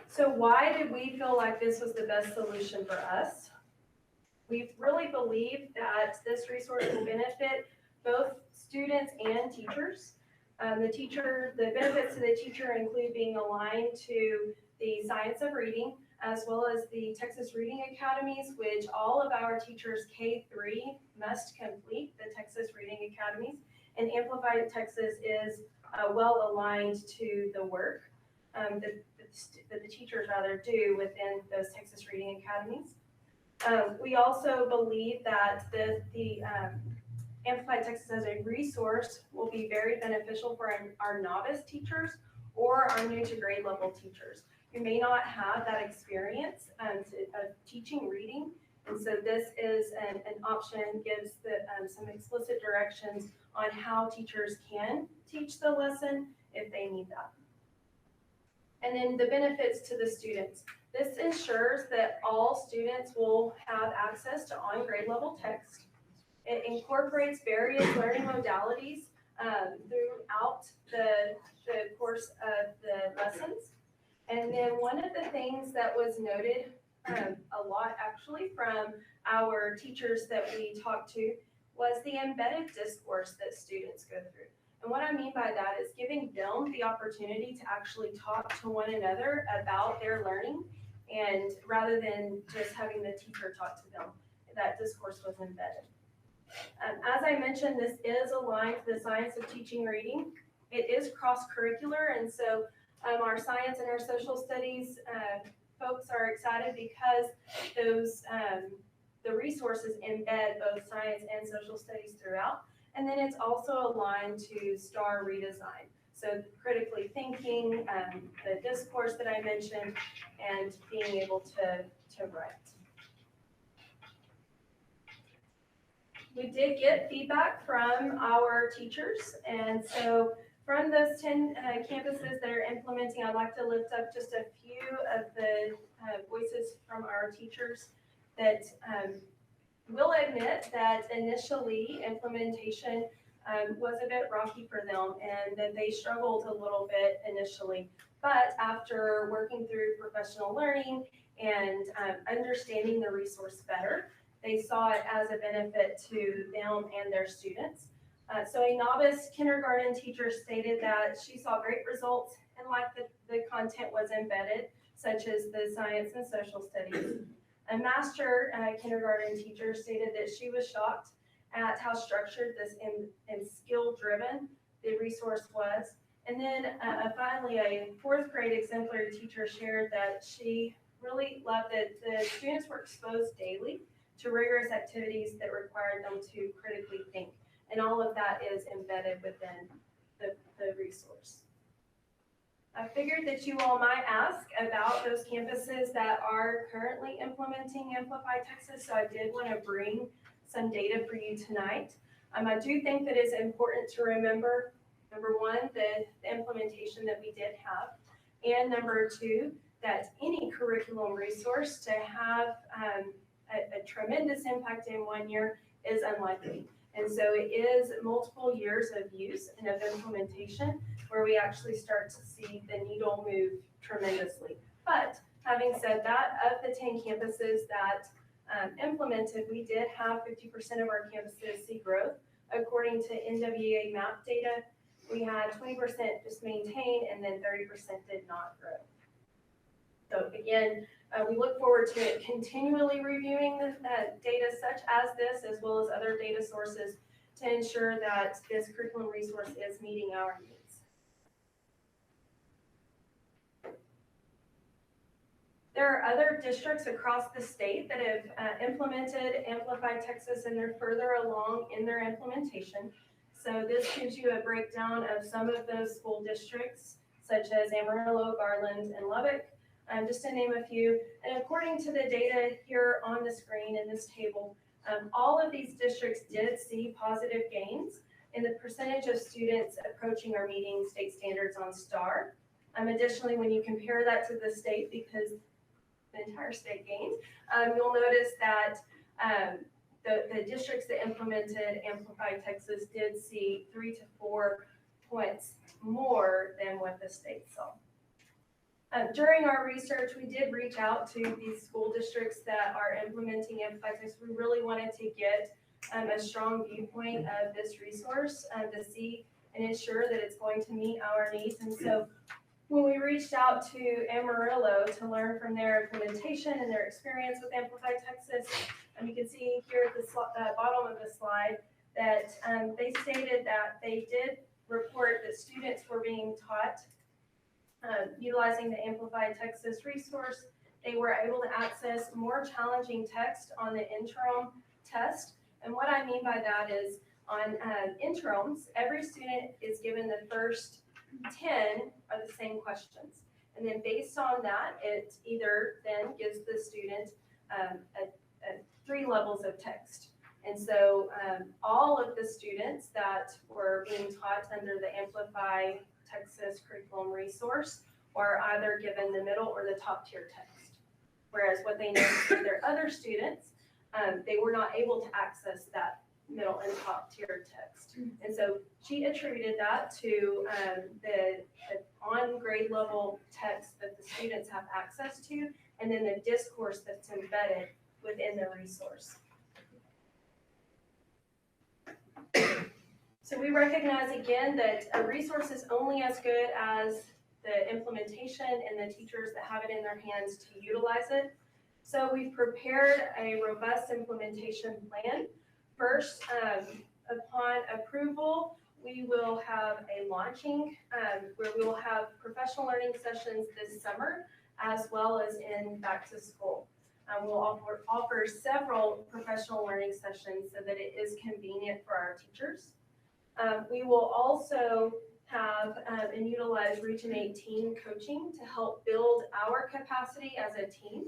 So why did we feel like this was the best solution for us? We really believe that this resource will benefit both students and teachers. The benefits to the teacher include being aligned to the science of reading, as well as the Texas Reading Academies, which all of our teachers K-3 must complete the Texas Reading Academies. And Amplified Texas is well aligned to the work that the teachers do within those Texas Reading Academies. We also believe that the Amplified Texas as a resource will be very beneficial for our novice teachers or our new to grade level teachers who may not have that experience of teaching reading. And so this is an option, gives some explicit directions on how teachers can teach the lesson if they need that. And then the benefits to the students. This ensures that all students will have access to on-grade level text. It incorporates various learning modalities throughout the course of the lessons. And then one of the things that was noted a lot actually from our teachers that we talked to was the embedded discourse that students go through. And what I mean by that is giving them the opportunity to actually talk to one another about their learning, and rather than just having the teacher talk to them, that discourse was embedded. As I mentioned, this is aligned to the science of teaching reading. It is cross-curricular, and so our science and our social studies folks are excited because those the resources embed both science and social studies throughout. And then it's also aligned to STAR redesign. So critically thinking, the discourse that I mentioned, and being able to write. We did get feedback from our teachers, and so from those 10 campuses that are implementing, I'd like to lift up just a few of the voices from our teachers that will admit that initially implementation was a bit rocky for them, and that they struggled a little bit initially. But after working through professional learning and understanding the resource better, they saw it as a benefit to them and their students. So a novice kindergarten teacher stated that she saw great results and liked that the content was embedded, such as the science and social studies. A master kindergarten teacher stated that she was shocked at how structured this and skill-driven the resource was. And then finally, a fourth grade exemplary teacher shared that she really loved that the students were exposed daily to rigorous activities that required them to critically think. And all of that is embedded within the resource. I figured that you all might ask about those campuses that are currently implementing Amplify Texas, so I did want to bring some data for you tonight. I do think that it's important to remember, number one, the implementation that we did have, and number two, that any curriculum resource to have a tremendous impact in 1 year is unlikely. And so it is multiple years of use and of implementation where we actually start to see the needle move tremendously. But having said that, of the 10 campuses that implemented, we did have 50% of our campuses see growth. According to NWEA MAP data, we had 20% just maintain and then 30% did not grow. So again, we look forward to continually reviewing the data such as this, as well as other data sources, to ensure that this curriculum resource is meeting our needs. There are other districts across the state that have implemented Amplify Texas, and they're further along in their implementation. So this gives you a breakdown of some of those school districts, such as Amarillo, Garland, and Lubbock, just to name a few. And according to the data here on the screen in this table, all of these districts did see positive gains in the percentage of students approaching or meeting state standards on STAR. Additionally, when you compare that to the state, because the entire state gained, you'll notice that the districts that implemented Amplify Texas did see 3 to 4 points more than what the state saw. During our research, we did reach out to these school districts that are implementing Amplify Texas. We really wanted to get a strong viewpoint of this resource to see and ensure that it's going to meet our needs. And so when we reached out to Amarillo to learn from their implementation and their experience with Amplify Texas, you can see here at the bottom of the slide that they stated that they did report that students were being taught utilizing the Amplify Texas resource. They were able to access more challenging text on the interim test. And what I mean by that is on interims, every student is given the first 10 are the same questions. And then based on that, it either then gives the student 3 levels of text. And so all of the students that were being taught under the Amplify Texas curriculum resource are either given the middle or the top tier text. Whereas what they noticed for their other students, they were not able to access that middle and top tier text. And so she attributed that to the on grade level text that the students have access to, and then the discourse that's embedded within the resource. So we recognize again that a resource is only as good as the implementation and the teachers that have it in their hands to utilize it. So we've prepared a robust implementation plan. First, upon approval, we will have a launching where we will have professional learning sessions this summer, as well as in back to school. We'll offer several professional learning sessions so that it is convenient for our teachers. We will also have and utilize Region 18 coaching to help build our capacity as a team,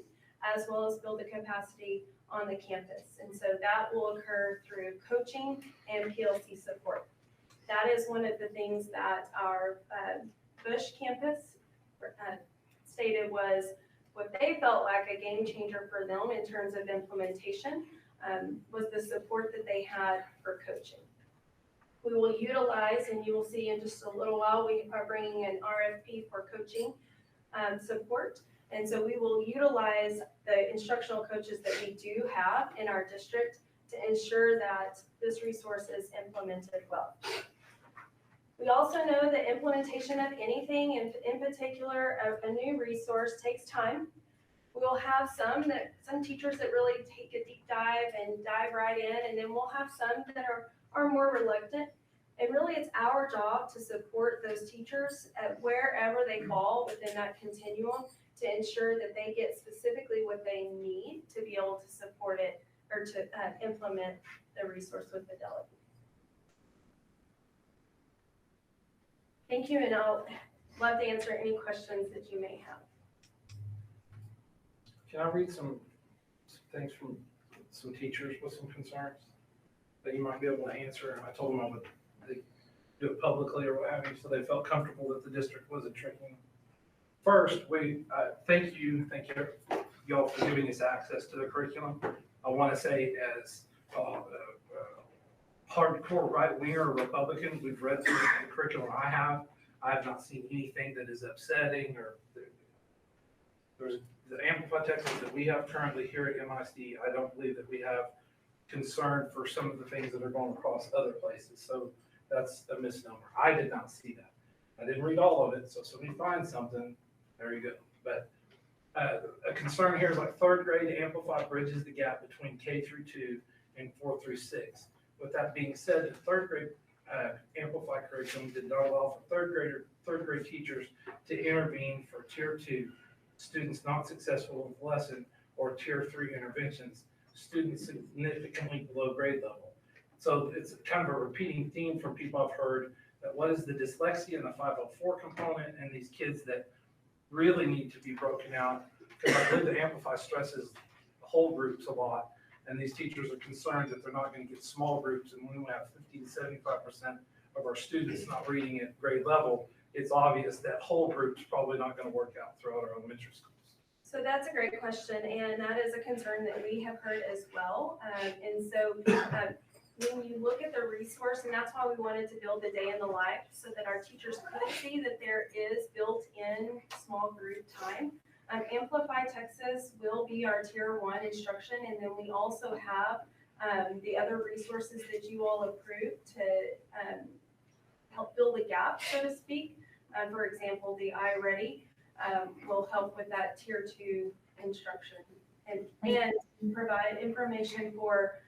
as well as build the capacity on the campus. And so that will occur through coaching and PLC support. That is one of the things that our Bush campus stated was what they felt like a game changer for them in terms of implementation was the support that they had for coaching. We will utilize, and you will see in just a little while, we are bringing an RFP for coaching support. And so we will utilize the instructional coaches that we do have in our district to ensure that this resource is implemented well. We also know that implementation of anything, in particular of a new resource, takes time. We'll have some teachers that really take a deep dive and dive right in, and then we'll have some that are more reluctant. And really it's our job to support those teachers at wherever they fall within that continuum to ensure that they get specifically what they need to be able to support it or to implement the resource with Fidelity. Thank you, and I'll love to answer any questions that you may have. Can I read some things from some teachers with some concerns that you might be able to answer? And I told them I would do it publicly or what have you, so they felt comfortable that the district wasn't tricking them. First, thank you y'all for giving us access to the curriculum. I want to say as hardcore right-winger Republican, we've read through the curriculum I have not seen anything that is upsetting or there's the Amplify Texas that we have currently here at MISD. I don't believe that we have concern for some of the things that are going across other places. So that's a misnomer. I did not see that. I didn't read all of it. So if somebody finds something, there you go. But a concern here is like third grade Amplify bridges the gap between K through 2 and 4 through 6. With that being said, the third grade Amplify curriculum did not allow for third grade teachers to intervene for tier 2 students not successful with the lesson, or tier 3 interventions, students significantly below grade level. So it's kind of a repeating theme from people I've heard that what is the dyslexia and the 504 component and these kids that really need to be broken out. Because I believe the Amplify stresses whole groups a lot, and these teachers are concerned that they're not going to get small groups, and when we have 50 to 75% of our students not reading at grade level, it's obvious that whole group's probably not going to work out throughout our elementary schools. So that's a great question, and that is a concern that we have heard as well. And so when you look at the resource, and that's why we wanted to build the day in the life, so that our teachers could see that there is built-in small group time. Amplify Texas will be our tier 1 instruction, and then we also have the other resources that you all approved to help fill the gap, so to speak. For example, the iReady will help with that tier 2 instruction and provide information for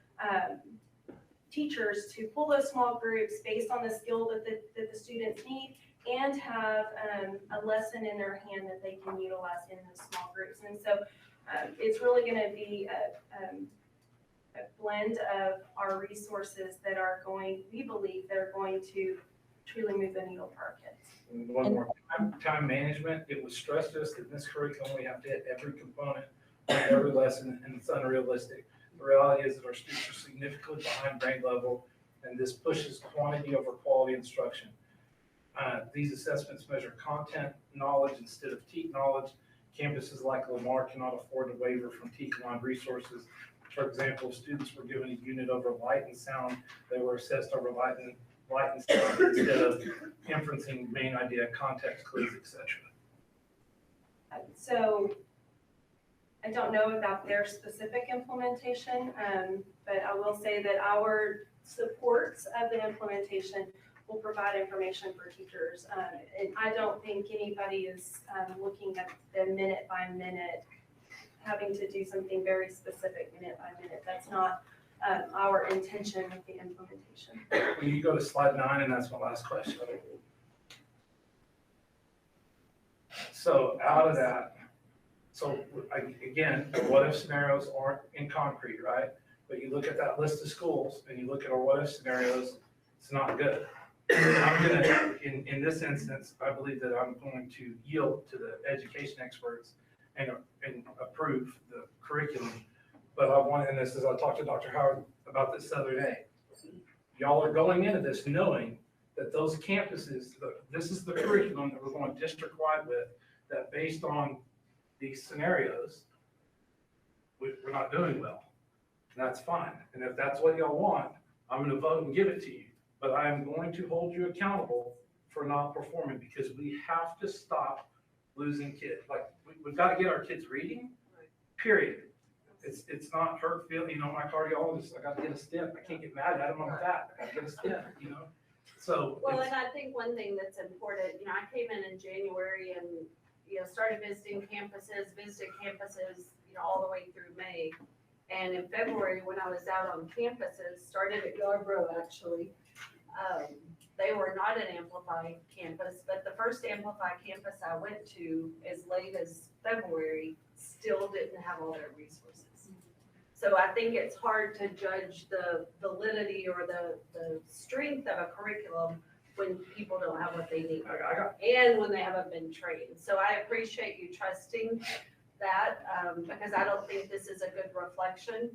teachers to pull those small groups based on the skill that the students need, and have a lesson in their hand that they can utilize in those small groups. And so it's really going to be a blend of our resources that are we believe they're going to truly move the needle for our kids. And one more time management. It was stressed to us that in this curriculum we have to hit every component of every lesson, and it's unrealistic. The reality is that our students are significantly behind grade level, and this pushes quantity over quality instruction. These assessments measure content knowledge instead of TEAC knowledge. Campuses like Lamar cannot afford to waiver from TEAC-aligned resources. For example, if students were given a unit over light and sound, they were assessed over light and sound instead of inferencing main idea, context clues, etc. So I don't know about their specific implementation, but I will say that our supports of the implementation will provide information for teachers. And I don't think anybody is looking at the minute by minute, having to do something very specific minute by minute. That's not our intention with the implementation. When you go to slide 9, and that's my last question. So out of that, again, the what if scenarios aren't in concrete, right? But you look at that list of schools and you look at our what if scenarios, it's not good. I'm gonna, in this instance, I believe that I'm going to yield to the education experts and approve the curriculum. But I want, and this is, I talked to Dr. Howard about this the other day. Y'all are going into this knowing that those campuses, this is the curriculum that we're going district-wide with, that based on these scenarios, we're not doing well. And that's fine. And if that's what y'all want, I'm going to vote and give it to you. But I am going to hold you accountable for not performing, because we have to stop losing kids. Like, we've got to get our kids reading, period. It's not hurt feeling, my cardiologist, I got to get a stent. I can't get mad at him, I'm fat. I got to get a stent, So. Well, and I think one thing that's important, I came in January and, started visiting campuses, all the way through May. And in February, when I was out on campuses, started at Yarborough actually, they were not an Amplify campus, but the first Amplify campus I went to as late as February still didn't have all their resources. So I think it's hard to judge the validity or the strength of a curriculum when people don't have what they need. And when they haven't been trained. So I appreciate you trusting that, because I don't think this is a good reflection.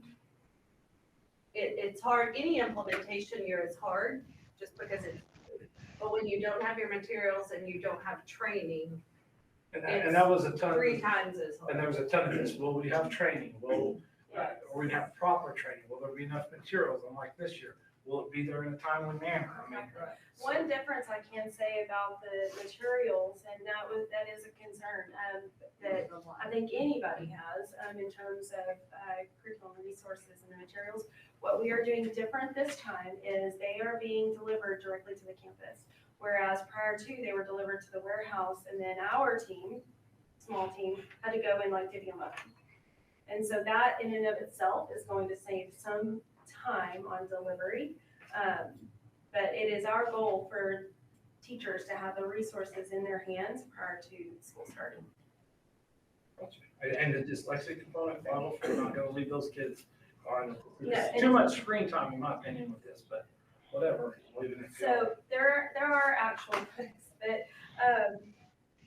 It's hard, any implementation year is hard, just because but when you don't have your materials and you don't have training, And that was a ton. 3 times as hard. And there was a ton of this, will we have training? Will, or we have proper training? Will there be enough materials? Unlike this year, will it be there in a timely manner? I mean, One difference I can say about the materials, and that is a concern, that I think anybody has, in terms of, curriculum resources and the materials. What we are doing different this time is they are being delivered directly to the campus. Whereas prior to, they were delivered to the warehouse, and then our team, small team, had to go and like divvy them up. And so that in and of itself is going to save some time on delivery. But it is our goal for teachers to have the resources in their hands prior to school starting. and the dyslexic component, we're not gonna leave those kids on. Yeah, Too much screen time, in my opinion, with this, but whatever. leaving it. So there are actual books that,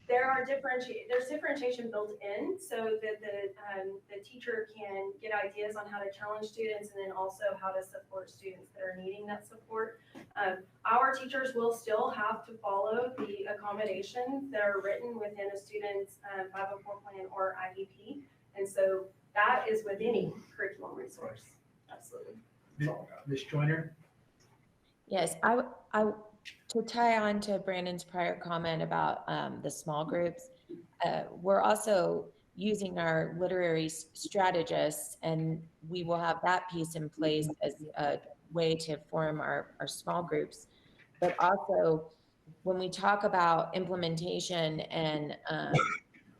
there's differentiation built in so that the teacher can get ideas on how to challenge students and then also how to support students that are needing that support. Our teachers will still have to follow the accommodations that are written within a student's 504 plan or IEP. And so that is with any curriculum resource, absolutely. Ms. Joyner? Yes, to tie on to Brandon's prior comment about the small groups, we're also using our literary strategists, and we will have that piece in place as a way to form our small groups. But also, when we talk about implementation and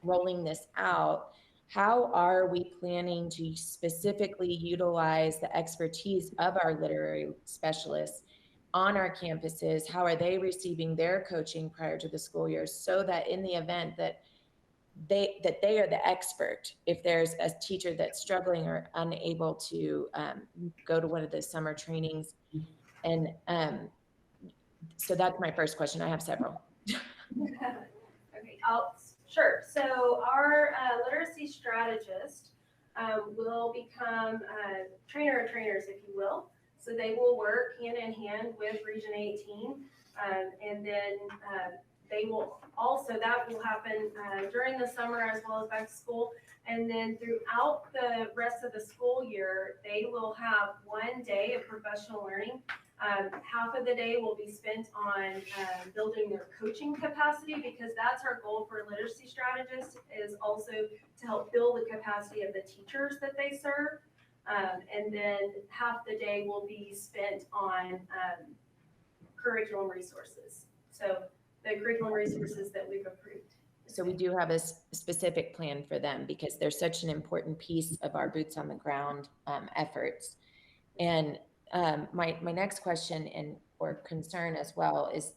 rolling this out, how are we planning to specifically utilize the expertise of our literary specialists on our campuses? How are they receiving their coaching prior to the school year, so that in the event that they are the expert, if there's a teacher that's struggling or unable to go to one of the summer trainings? And so that's my first question. I have several. Okay, sure. So our literacy strategist will become trainer of trainers, if you will. So they will work hand in hand with Region 18, and then they will also, that will happen during the summer as well as back to school. And then throughout the rest of the school year, they will have 1 day of professional learning. Half of the day will be spent on building their coaching capacity, because that's our goal for literacy strategists, is also to help build the capacity of the teachers that they serve. And then half the day will be spent on curriculum resources. So the curriculum resources that we've approved. So we do have a specific plan for them, because they're such an important piece of our boots on the ground efforts. And my next question or concern as well is,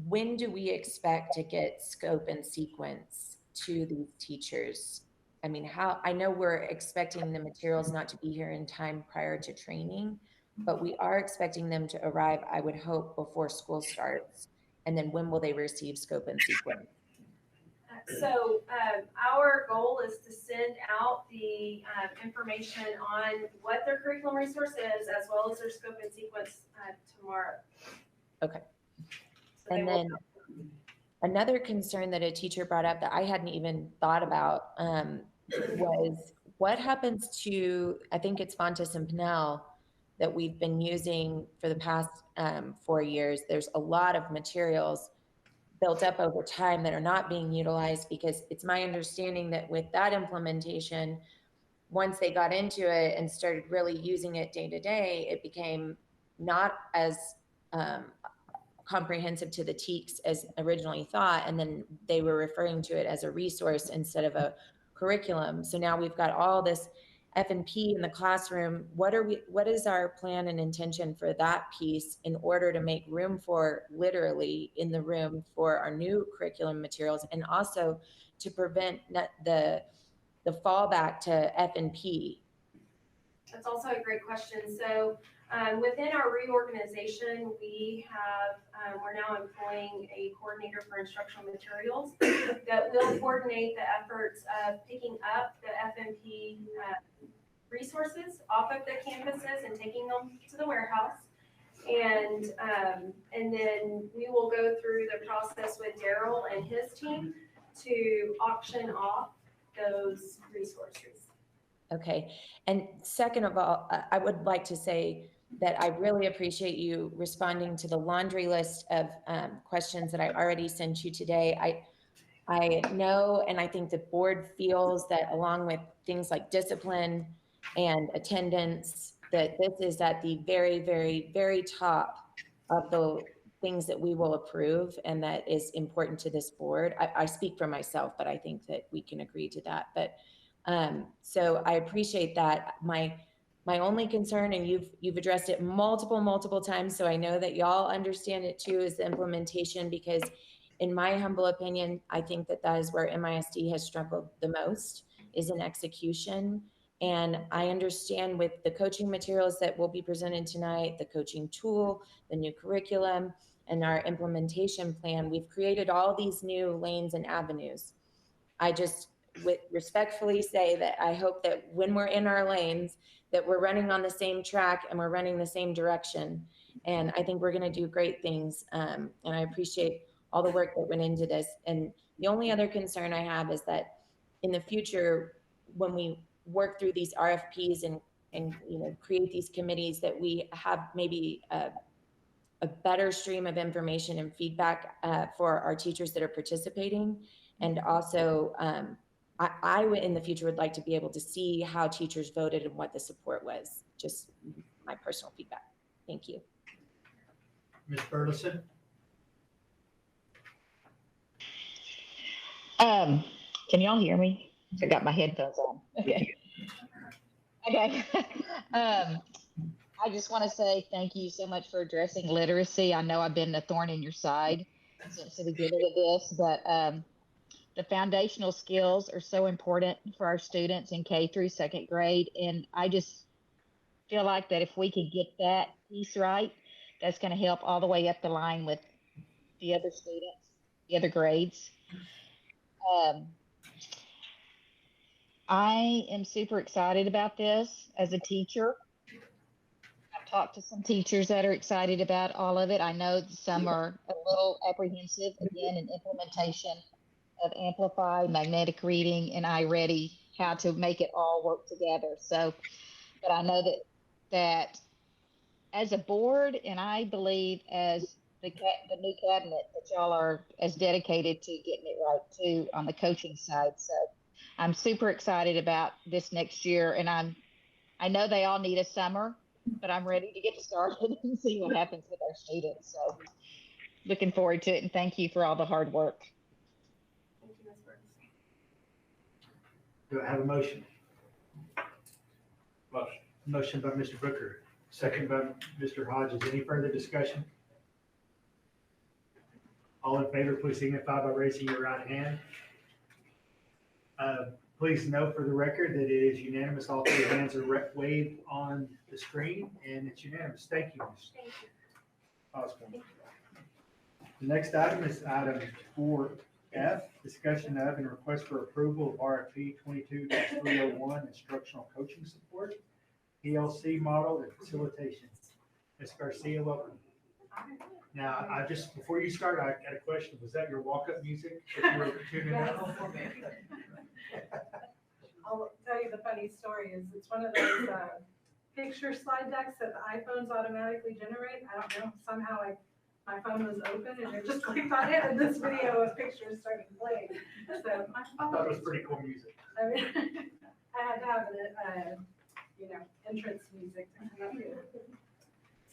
when do we expect to get scope and sequence to these teachers? I mean, I know we're expecting the materials not to be here in time prior to training, but we are expecting them to arrive, I would hope, before school starts. And then when will they receive scope and sequence? So our goal is to send out the information on what their curriculum resource is, as well as their scope and sequence tomorrow. Okay. So and then another concern that a teacher brought up that I hadn't even thought about was what happens to, I think it's Fontes and Pinnell that we've been using for the past 4 years. There's a lot of materials built up over time that are not being utilized, because it's my understanding that with that implementation, once they got into it and started really using it day to day, it became not as comprehensive to the TEKS as originally thought. And then they were referring to it as a resource instead of a curriculum. So now we've got all this F&P in the classroom. What is our plan and intention for that piece in order to make room for, literally in the room, for our new curriculum materials, and also to prevent the fallback to F&P? That's also a great question. So within our reorganization, we have, we're now employing a coordinator for instructional materials that will coordinate the efforts of picking up the FMP resources off of the campuses and taking them to the warehouse. And then we will go through the process with Daryl and his team to auction off those resources. Okay. And second of all, I would like to say that I really appreciate you responding to the laundry list of questions that I already sent you today. I know, and I think the board feels that along with things like discipline and attendance, that this is at the very, very, very top of the things that we will approve and that is important to this board. I speak for myself, but I think that we can agree to that. But so I appreciate that. My only concern, and you've addressed it multiple times, so I know that y'all understand it too, is the implementation, because in my humble opinion, I think that is where MISD has struggled the most, is in execution. And I understand with the coaching materials that will be presented tonight, the coaching tool, the new curriculum, and our implementation plan, we've created all these new lanes and avenues. I just would respectfully say that I hope that when we're in our lanes, that we're running on the same track and we're running the same direction. And I think we're going to do great things. And I appreciate all the work that went into this. And the only other concern I have is that in the future, when we work through these RFPs and create these committees, that we have maybe a better stream of information and feedback for our teachers that are participating. And also, I in the future would like to be able to see how teachers voted and what the support was. Just my personal feedback. Thank you. Ms. Burleson? Can y'all hear me? I got my headphones on. Okay. Okay. I just want to say thank you so much for addressing literacy. I know I've been a thorn in your side since the beginning of this, but the foundational skills are so important for our students in K through second grade. And I just feel like that if we could get that piece right, that's going to help all the way up the line with the other students, the other grades. I am super excited about this as a teacher. I've talked to some teachers that are excited about all of it. I know some are a little apprehensive, again, in implementation of Amplify, magnetic reading, and iReady, how to make it all work together. So, but I know that as a board, and I believe as the new cabinet, that y'all are as dedicated to getting it right too on the coaching side. So I'm super excited about this next year, and I know they all need a summer, but I'm ready to get started and see what happens with our students. So looking forward to it, and thank you for all the hard work. Thank you, Ms. Burns. Do I have a motion? Motion. Motion by Mr. Booker, second by Mr. Hodges. Any further discussion? All in favor, please signify by raising your right hand. Please note for the record that it is unanimous. All three hands are waved on the screen, and it's unanimous. Thank you, Ms. Osborne. The next item is item 4F, discussion of and request for approval of RFP 22-301, instructional coaching support, PLC model and facilitation. Ms. Garcia, welcome. Now, before you start, I got a question. Was that your walk-up music that you were tuning in? I'll tell you the funny story is it's one of those picture slide decks that the iPhones automatically generate. I don't know, somehow my phone was open and it just clicked on it and this video of pictures started playing. So I thought it was pretty cool music. I mean, I had to have entrance music to come up here.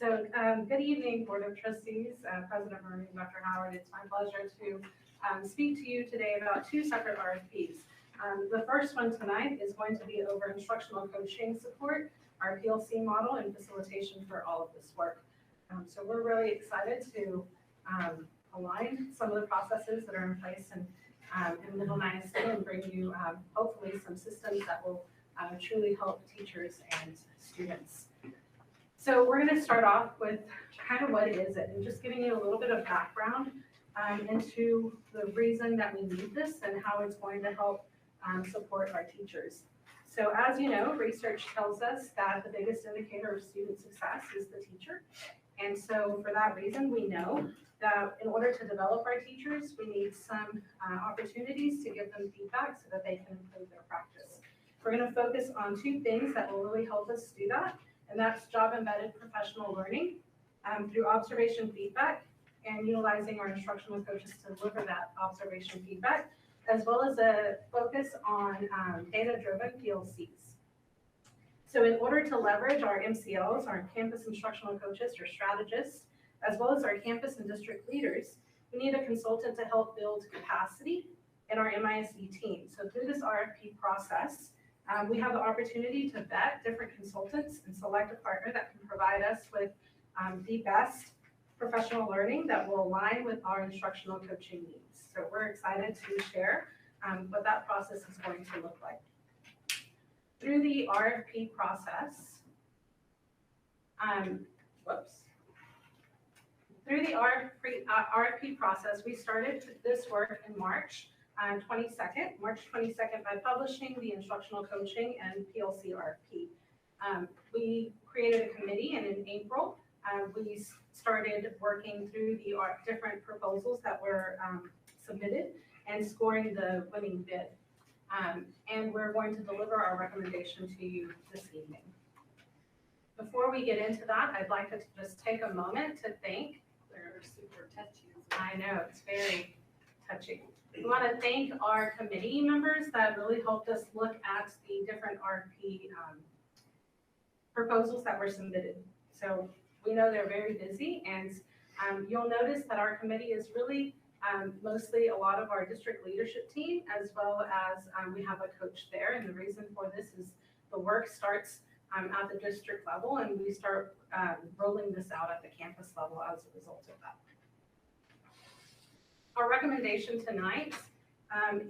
So good evening, Board of Trustees, President Murray, and Dr. Howard. It's my pleasure to speak to you today about two separate RFPs. The first one tonight is going to be over instructional coaching support, our PLC model, and facilitation for all of this work. So we're really excited to align some of the processes that are in place in Midland ISD and bring you hopefully some systems that will truly help teachers and students. So we're going to start off with kind of what is it, and just giving you a little bit of background into the reason that we need this and how it's going to help support our teachers. So as you know, research tells us that the biggest indicator of student success is the teacher. And so for that reason, we know that in order to develop our teachers, we need some opportunities to give them feedback so that they can improve their practice. We're going to focus on two things that will really help us do that, and that's job-embedded professional learning through observation feedback and utilizing our instructional coaches to deliver that observation feedback, as well as a focus on data-driven PLCs. So in order to leverage our MCLs, our campus instructional coaches or strategists, as well as our campus and district leaders, we need a consultant to help build capacity in our MISD team. So through this RFP process, we have the opportunity to vet different consultants and select a partner that can provide us with the best professional learning that will align with our instructional coaching needs. So we're excited to share what that process is going to look like. Through the RFP process, Through the RFP process, we started this work in March 22nd by publishing the instructional coaching and PLC RFP. We created a committee, and in April, we started working through the different proposals that were submitted and scoring the winning bid. And we're going to deliver our recommendation to you this evening. Before we get into that, I'd like to just take a moment to thank. They're super touchy. I know, it's very touching. We want to thank our committee members that really helped us look at the different RFP proposals that were submitted. So we know they're very busy, and you'll notice that our committee is really mostly a lot of our district leadership team, as well as we have a coach there. And the reason for this is the work starts at the district level, and we start rolling this out at the campus level as a result of that. Our recommendation tonight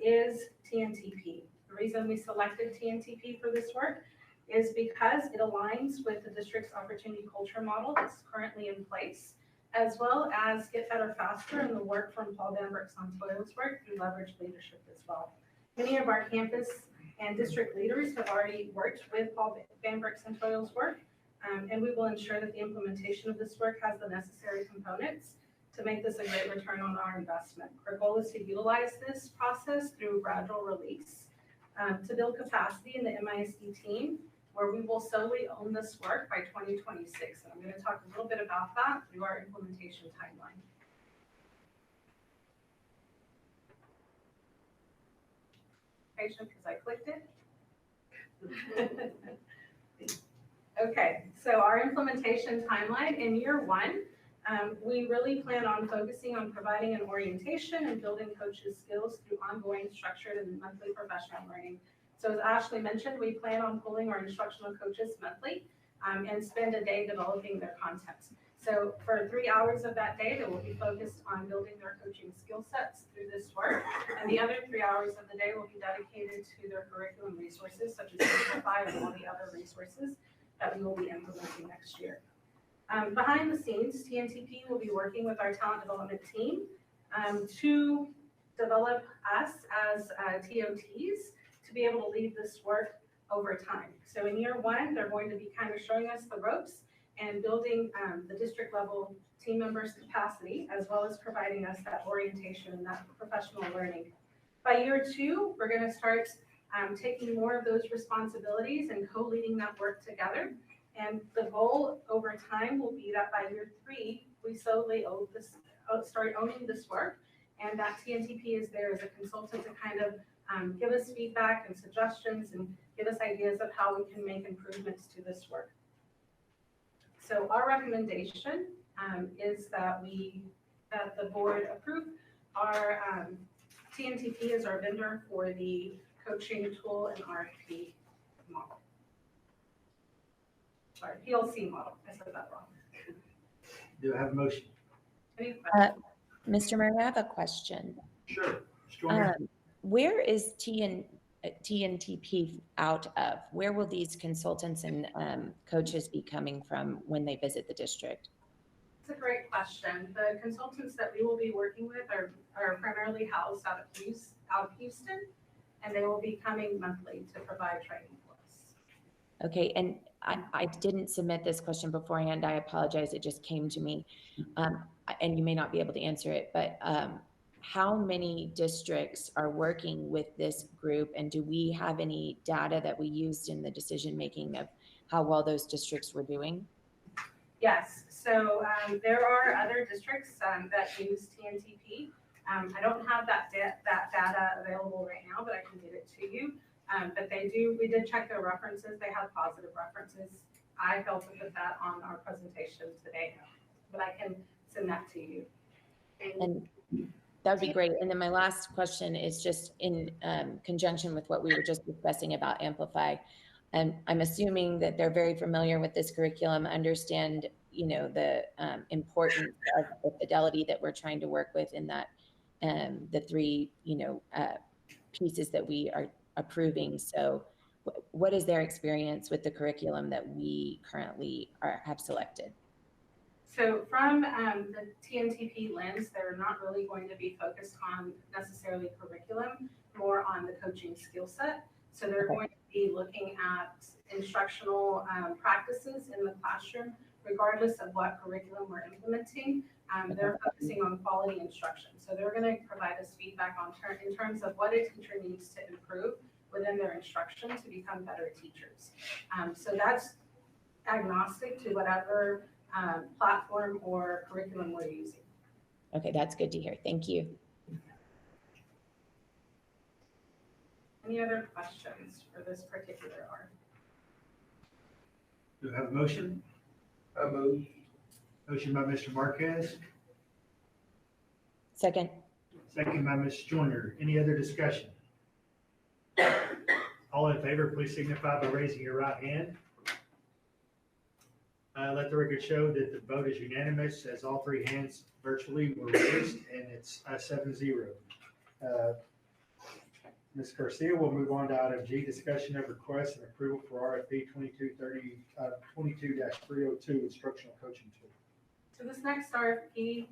is TNTP. The reason we selected TNTP for this work is because it aligns with the district's opportunity culture model that's currently in place, as well as Get Better Faster and the work from Paul Van Santoyo's work through Leverage Leadership as well. Many of our campus and district leaders have already worked with Paul Van Santoyo's work, and we will ensure that the implementation of this work has the necessary components to make this a great return on our investment. Our goal is to utilize this process through gradual release to build capacity in the MISD team, where we will solely own this work by 2026. And I'm going to talk a little bit about that through our implementation timeline. Patient, because I clicked it. Okay, so our implementation timeline in year one, we really plan on focusing on providing an orientation and building coaches' skills through ongoing structured and monthly professional learning. So as Ashley mentioned, we plan on pulling our instructional coaches monthly and spend a day developing their content. So for 3 hours of that day, they will be focused on building their coaching skill sets through this work. And the other 3 hours of the day will be dedicated to their curriculum resources, such as Simplify and all the other resources that we will be implementing next year. Behind the scenes, TNTP will be working with our talent development team to develop us as TOTs to be able to lead this work over time. So in year one, they're going to be kind of showing us the ropes and building the district level team members' capacity, as well as providing us that orientation and that professional learning. By year two, we're going to start taking more of those responsibilities and co-leading that work together. And the goal over time will be that by year three, we solely start owning this work, and that TNTP is there as a consultant to kind of give us feedback and suggestions and give us ideas of how we can make improvements to this work. So our recommendation is that the board approve our TNTP as our vendor for the coaching tool and RFP model. Sorry, PLC model. I said that wrong. Do I have a motion? Any questions? Mr. Murray, I have a question. Sure. Where Where is TNTP TNTP out of? Where will these consultants and coaches be coming from when they visit the district? It's a great question. The consultants that we will be working with are primarily housed out of Houston, and they will be coming monthly to provide training for us. Okay, and I didn't submit this question beforehand. I apologize, it just came to me. And you may not be able to answer it, but how many districts are working with this group? And do we have any data that we used in the decision-making of how well those districts were doing? Yes, so there are other districts that use TNTP. I don't have that data available right now, but I can get it to you. But we did check their references. They have positive references. I failed to put that on our presentation today, but I can send that to you. And that would be great. And then my last question is just in conjunction with what we were just discussing about Amplify. And I'm assuming that they're very familiar with this curriculum, understand, the importance of the fidelity that we're trying to work with in that, the three, pieces that we are approving. So what is their experience with the curriculum that we currently have selected? So from the TNTP lens, they're not really going to be focused on necessarily curriculum, more on the coaching skill set. So they're going to be looking at instructional practices in the classroom, regardless of what curriculum we're implementing. They're focusing on quality instruction. So they're going to provide us feedback in terms of what a teacher needs to improve within their instruction to become better teachers. So that's agnostic to whatever platform or curriculum we're using. Okay, that's good to hear. Thank you. Any other questions for this particular art? Do we have a motion? I move. Motion by Mr. Marquez, Second. second by Ms. Joyner. Any other discussion? All in favor, please signify by raising your right hand. Let the record show that the vote is unanimous, as all three hands virtually were raised, and it's 7-0. Ms. Garcia, we'll move on to item G, discussion of request and approval for RFP 22-302 instructional coaching tool. So this next RFP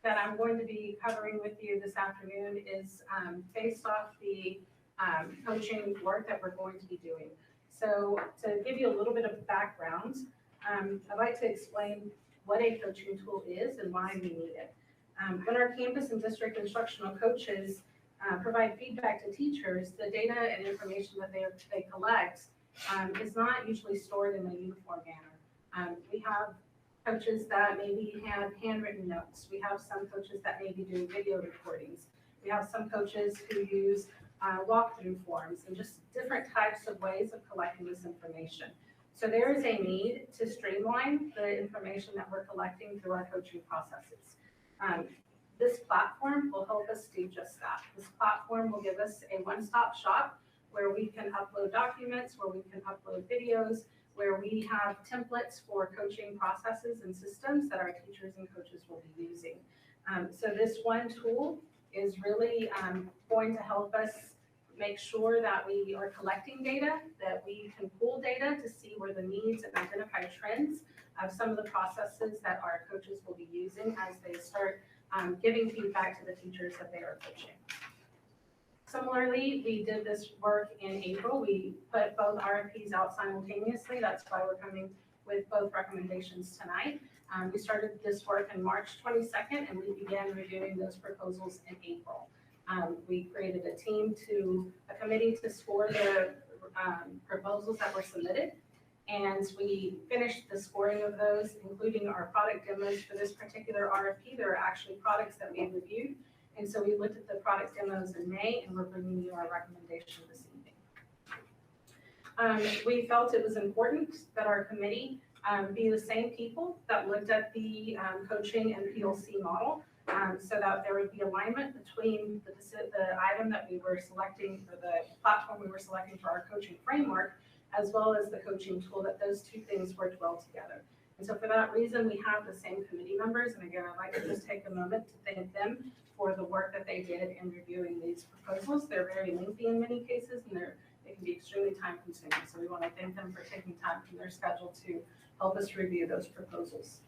that I'm going to be covering with you this afternoon is based off the coaching work that we're going to be doing. So to give you a little bit of background, I'd like to explain what a coaching tool is and why we need it. When our campus and district instructional coaches provide feedback to teachers, the data and information that they collect is not usually stored in a uniform manner. We have coaches that maybe have handwritten notes. We have some coaches that maybe do video recordings. We have some coaches who use walkthrough forms and just different types of ways of collecting this information. So there is a need to streamline the information that we're collecting through our coaching processes. This platform will help us do just that. This platform will give us a one-stop shop where we can upload documents, where we can upload videos, where we have templates for coaching processes and systems that our teachers and coaches will be using. So this one tool is really going to help us make sure that we are collecting data, that we can pull data to see where the needs and identify trends of some of the processes that our coaches will be using as they start giving feedback to the teachers that they are coaching. Similarly, we did this work in April. We put both RFPs out simultaneously. That's why we're coming with both recommendations tonight. We started this work on March 22nd, and we began reviewing those proposals in April. We created a committee to score the proposals that were submitted. And we finished the scoring of those, including our product demos for this particular RFP. There are actually products that we reviewed. And so we looked at the product demos in May, and we're bringing you our recommendation this evening. We felt it was important that our committee be the same people that looked at the coaching and PLC model, so that there would be alignment between the item that we were selecting, or the platform we were selecting for our coaching framework, as well as the coaching tool, that those two things worked well together. And so for that reason, we have the same committee members. And again, I'd like to just take a moment to thank them for the work that they did in reviewing these proposals. They're very lengthy in many cases, and they can be extremely time consuming. So we want to thank them for taking time from their schedule to help us review those proposals.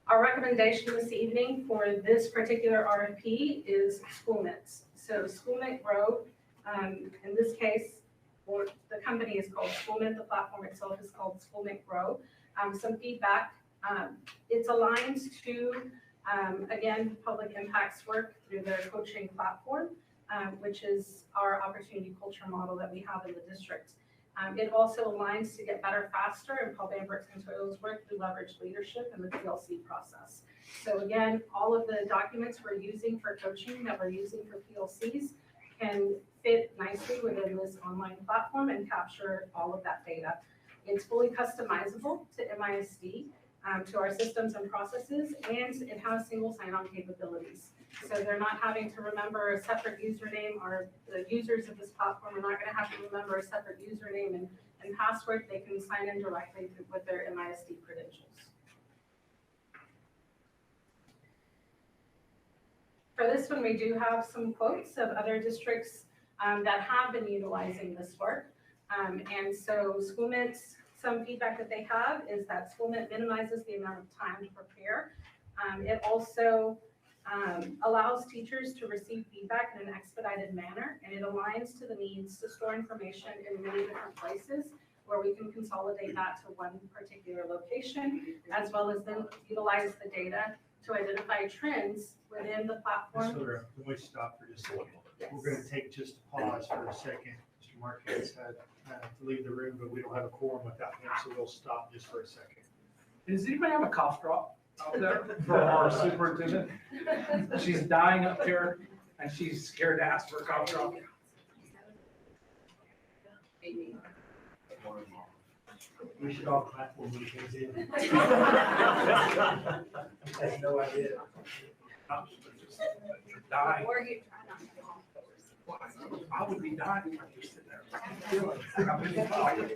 Our recommendation this evening for this particular RFP is SchoolMint. So SchoolMint Grow, in this case, or the company is called SchoolMint, the platform itself is called SchoolMint Grow. Some feedback, it's aligned to, again, public impacts work through their coaching platform, which is our opportunity culture model that we have in the district. It also aligns to get better, faster, and Paul Bambert's and Toil's work to leverage leadership in the PLC process. So again, all of the documents we're using for coaching that we're using for PLCs can fit nicely within this online platform and capture all of that data. It's fully customizable to MISD, to our systems and processes, and it has single sign-on capabilities. So they're not having to remember a separate username, or the users of this platform are not going to have to remember a separate username and password. They can sign in directly with their MISD credentials. For this one, we do have some quotes of other districts that have been utilizing this work. And so SchoolMint, some feedback that they have is that SchoolMint minimizes the amount of time to prepare. It also allows teachers to receive feedback in an expedited manner, and it aligns to the needs to store information in many different places where we can consolidate that to one particular location, as well as then utilize the data to identify trends within the platform. Can we stop for just a second? Yes. We're going to take just a pause for a second. Mr. Marquez had to leave the room, but we don't have a quorum without him, so we'll stop just for a second. Does anybody have a cough drop out there for our superintendent? She's dying up here and she's scared to ask for a cough drop. We should all clap when we comes in. Has no idea. Dying. Or you try not to cough. I would be dying if I just sit there. Like I'm in the fire.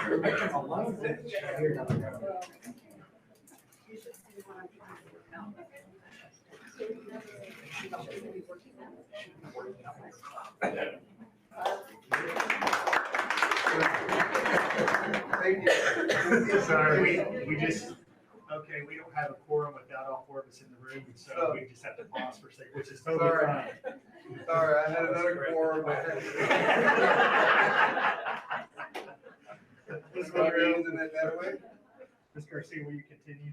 You're making a lung ditch. Thank you. Sorry, we just, okay, we don't have a quorum without all four of us in the room, so we just have to pause for a second, which is totally Sorry. fine. Sorry, I had another quorum. Ms. Using it that way. Garcia, will you continue?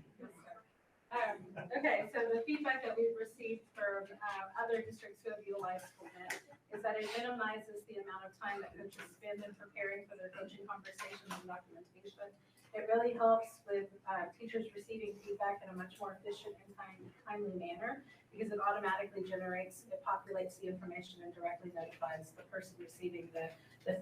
Okay, so the feedback that we've received from other districts who have utilized SchoolMint is that it minimizes the amount of time that coaches spend in preparing for their coaching conversations and documentation. It really helps with teachers receiving feedback in a much more efficient and timely manner, because it automatically generates, it populates the information and directly notifies the person receiving the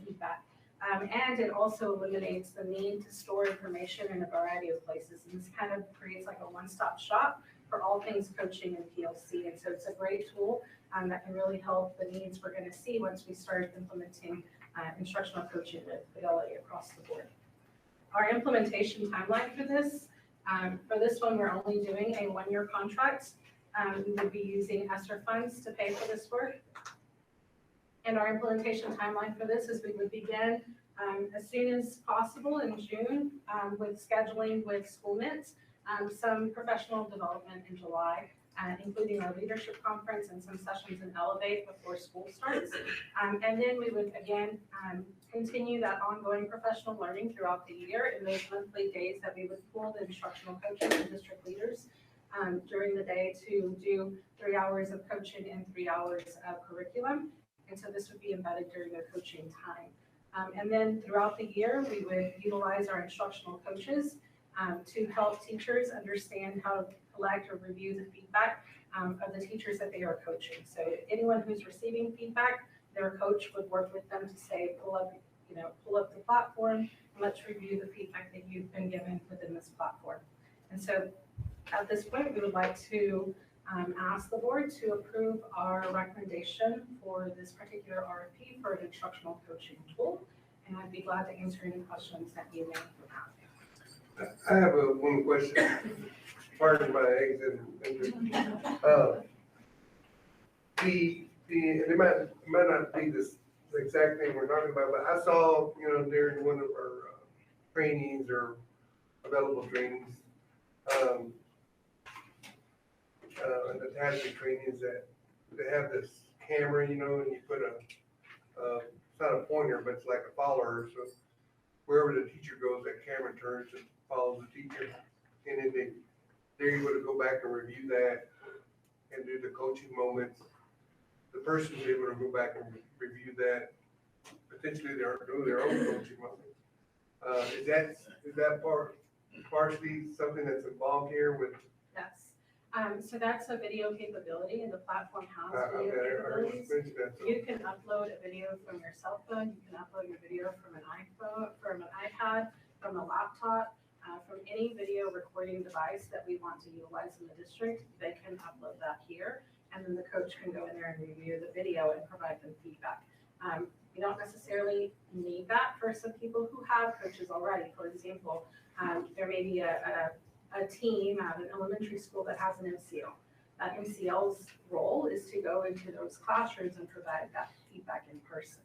feedback. And it also eliminates the need to store information in a variety of places. And this kind of creates like a one-stop shop for all things coaching and PLC. And so it's a great tool that can really help the needs we're going to see once we start implementing instructional coaching with fidelity across the board. Our implementation timeline for this one, we're only doing a one-year contract. We would be using ESSER funds to pay for this work. And our implementation timeline for this is we would begin as soon as possible in June with scheduling with SchoolMint, some professional development in July, including our leadership conference and some sessions in Elevate before school starts. And then we would again continue that ongoing professional learning throughout the year in those monthly days that we would pull the instructional coaches and district leaders during the day to do 3 hours of coaching and 3 hours of curriculum. And so this would be embedded during their coaching time. And then throughout the year, we would utilize our instructional coaches to help teachers understand how to collect or review the feedback of the teachers that they are coaching. So anyone who's receiving feedback, their coach would work with them to say, pull up the platform, and let's review the feedback that you've been given within this platform. And so at this point, we would like to ask the board to approve our recommendation for this particular RFP for an instructional coaching tool. and I'd be glad to answer any questions that you may have. I have one question. Pardon my eggs and it might not be the exact thing we're talking about, but I saw, during one of our trainings or available trainings, and attachment trainings that they have this camera, and you put it's not a pointer, but it's like a follower, so wherever the teacher goes, that camera turns and follows the teacher. And then they're able to go back and review that and do the coaching moments. The person's able to go back and review that. Potentially they're doing their own coaching moments. Is that partially something that's involved here with? Yes. So that's a video capability, and the platform has video capabilities. You can upload a video from your cell phone, you can upload your video from an iPhone, from an iPad, from a laptop, from any video recording device that we want to utilize in the district. They can upload that here, and then the coach can go in there and review the video and provide them feedback. You don't necessarily need that for some people who have coaches already. For example, there may be a team at an elementary school that has an MCL. That MCL's role is to go into those classrooms and provide that feedback in person.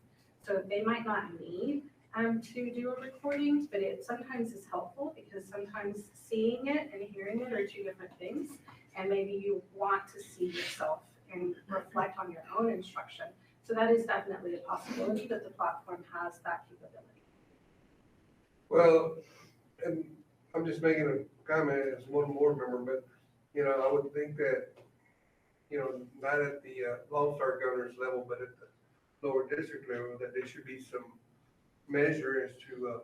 So they might not need to do a recording, but it sometimes is helpful because sometimes seeing it and hearing it are two different things. And maybe you want to see yourself and reflect on your own instruction. So that is definitely a possibility that the platform has that capability. Well, and I'm just making a comment as one board member, but, I would think that, not at the Lone Star governor's level, but at the lower district level, that there should be some measure as to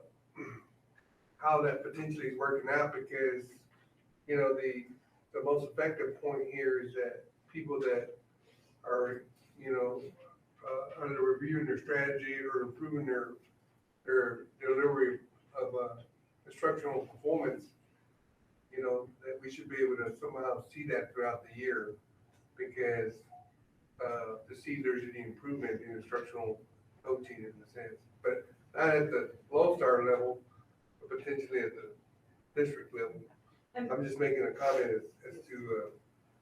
how that potentially is working out, because, the most effective point here is that people that are, under reviewing their strategy or improving their delivery of instructional performance, that we should be able to somehow see that throughout the year, because to see if there's any improvement in instructional coaching in a sense, but not at the Lone Star level, but potentially at the district level. And I'm just making a comment as to.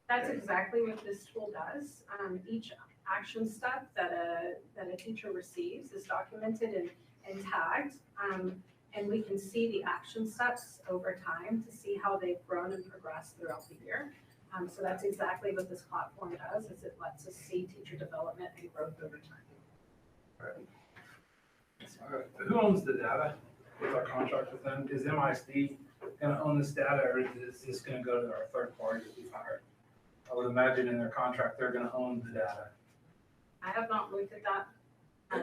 That's exactly what this tool does. Each action step that a teacher receives is documented and tagged. And we can see the action steps over time to see how they've grown and progressed throughout the year. So that's exactly what this platform does, is it lets us see teacher development and growth over time. Who owns the data with our contract with them? Is MISD gonna own this data, or is this gonna go to our third party that we've hired? I would imagine in their contract, they're gonna own the data. I have not looked at that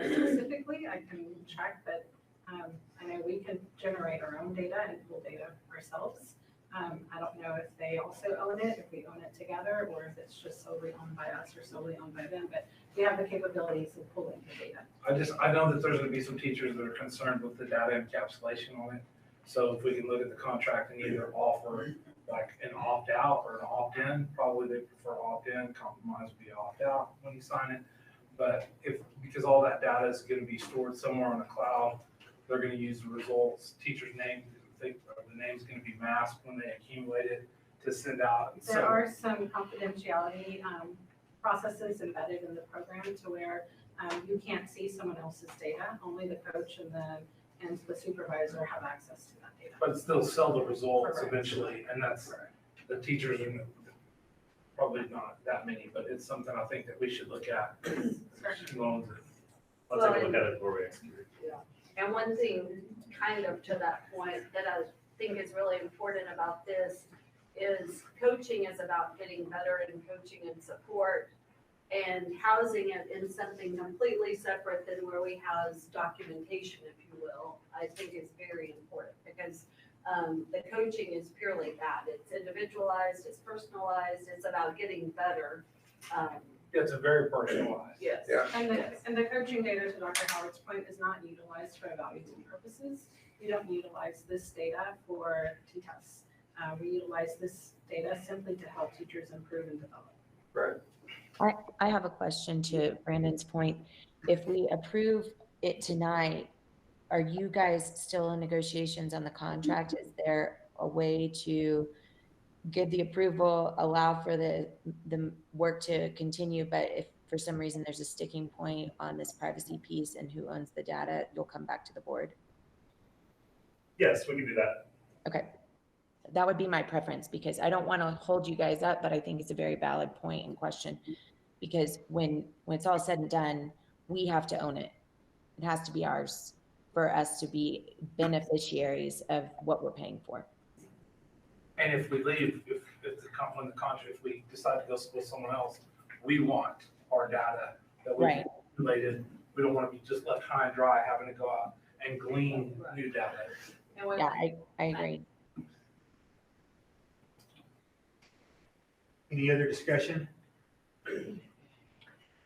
specifically. I can check, but I know we can generate our own data and pull data ourselves. I don't know if they also own it, if we own it together, or if it's just solely owned by us or solely owned by them, but we have the capabilities of pulling the data. I know that there's gonna be some teachers that are concerned with the data encapsulation on it. So if we can look at the contract and either offer like an opt-out or an opt-in, probably they prefer opt-in, compromise would be opt-out when you sign it. But because all that data is gonna be stored somewhere on the cloud, they're gonna use the results, teacher's name, the name's gonna be masked when they accumulate it to send out. There are some confidentiality processes embedded in the program to where you can't see someone else's data. Only the coach and the supervisor have access to that data. But still sell the results Correct. eventually, and that's, the teachers are probably not that many, but it's something I think that we should look at. Who owns it? Let's take a look at it before we execute. And one thing kind of to that point that I think is really important about this is coaching is about getting better in coaching and support, and housing it in something completely separate than where we house documentation, if you will, I think is very important, because the coaching is purely that. It's individualized, it's personalized, it's about getting better. It's a very personalized. Yes. Yeah. And the coaching data, to Dr. Howard's point, is not utilized for evaluating purposes. We don't utilize this data for t-tests. We utilize this data simply to help teachers improve and develop. Right. I have a question to Brandon's point. If we approve it tonight, are you guys still in negotiations on the contract? Is there a way to give the approval, allow for the work to continue, but if for some reason there's a sticking point on this privacy piece and who owns the data, you'll come back to the board? Yes, we can do that. Okay. That would be my preference, because I don't want to hold you guys up, but I think it's a very valid point and question, because when it's all said and done, we have to own it. It has to be ours for us to be beneficiaries of what we're paying for. And if we leave, when the contract, if we decide to go with someone else, we want our data that we've related. We don't want to be just left high and dry, having to go out and glean new data. Yeah, I agree. Any other discussion?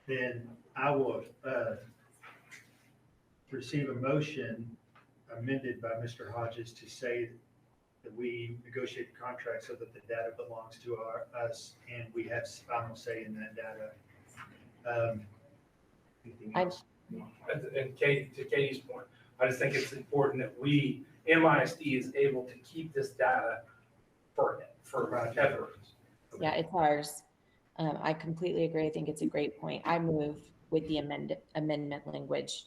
Then I will receive a motion amended by Mr. Hodges to say that we negotiate the contract so that the data belongs to us and we have final say in that data. Anything else? And Kate, to Katie's point, I just think it's important that we, MISD, is able to keep this data for ever. Yeah, it's ours. I completely agree. I think it's a great point. I move with the amendment language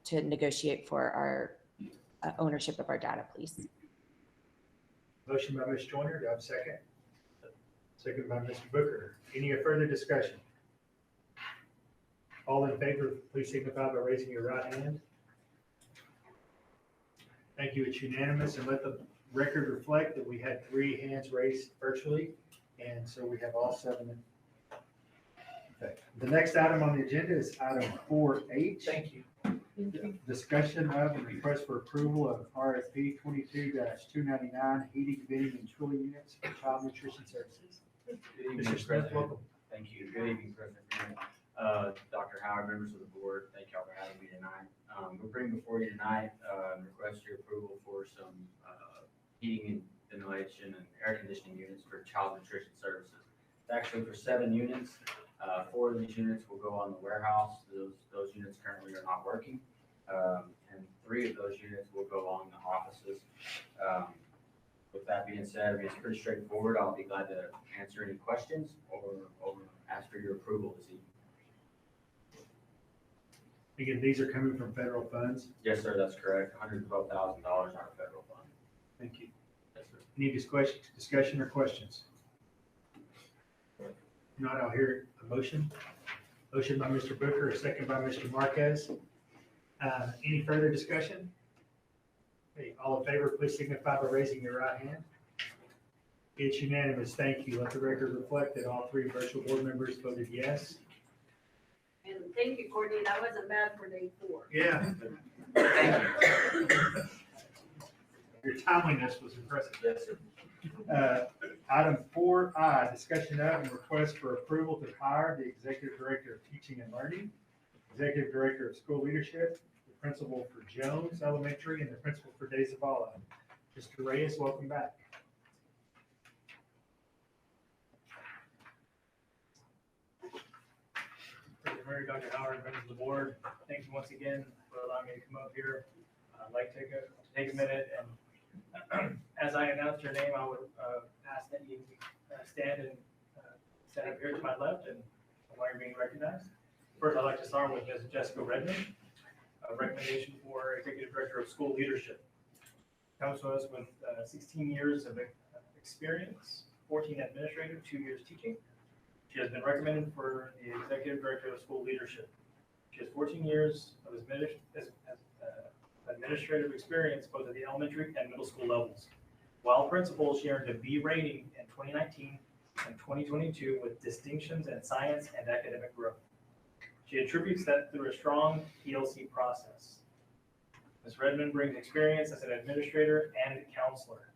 to negotiate for our ownership of our data, please. Motion by Ms. Joyner, do I have a second? Second by Mr. Booker. Any further discussion? All in favor, please signify by raising your right hand. Thank you, it's unanimous, and let the record reflect that we had 3 hands raised virtually, and so we have all 7. Okay. The next item on the agenda is item 4H. Thank you. Discussion of and request for approval of RFP 22-299 heating, venting, and cooling units for child nutrition services. Good evening, Mr. Smith, President. welcome. Thank you. Good evening, President Green. Dr. Howard, members of the board, thank y'all for having me tonight. We're bringing before you tonight, request your approval for some heating and ventilation and air conditioning units for child nutrition services. It's actually for 7 units. 4 of these units will go on the warehouse. Those units currently are not working. And 3 of those units will go on the offices. With that being said, it's pretty straightforward. I'll be glad to answer any questions or ask for your approval this evening. Again, these are coming from federal funds. Yes, sir, that's correct. $112,000 out of federal fund. Thank you. Yes, sir. Any discussion or questions? If not, I'll hear a motion. Motion by Mr. Booker, a second by Mr. Marquez. Any further discussion? Okay, all in favor, please signify by raising your right hand. It's unanimous. Thank you. Let the record reflect that all 3 virtual board members voted yes. And thank you, Courtney, that wasn't bad for day 4. Yeah. Thank you. Your timeliness was impressive. Yes, sir. Item 4I, discussion of and request for approval to hire the Executive Director of Teaching and Learning, Executive Director of School Leadership, the Principal for Jones Elementary, and the Principal for De Zavala. Mr. Reyes, welcome back. President Murray, Dr. Howard, members of the board, thank you once again for allowing me to come up here. I'd like to take a minute and as I announce your name, I would ask that you stand and stand up here to my left and while you're being recognized. First, I'd like to start with Ms. Jessica Redmond, a recommendation for Executive Director of School Leadership. Comes to us with 16 years of experience, 14 administrative, 2 years teaching. She has been recommended for the Executive Director of School Leadership. She has 14 years of administrative experience both at the elementary and middle school levels. While principal, she earned a B rating in 2019 and 2022 with distinctions in science and academic growth. She attributes that through a strong ELC process. Ms. Redmond brings experience as an administrator and counselor.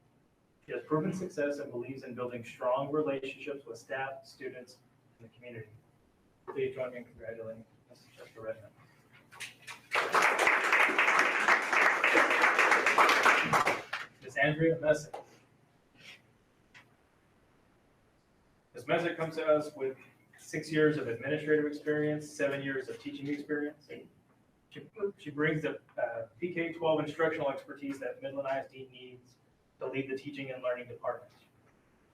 She has proven success and believes in building strong relationships with staff, students, and the community. Please join me in congratulating Ms. Jessica Redmond. Ms. Andrea Messick. Ms. Messick comes to us with 6 years of administrative experience, 7 years of teaching experience. She brings the PK-12 instructional expertise that Midland ISD needs to lead the teaching and learning department.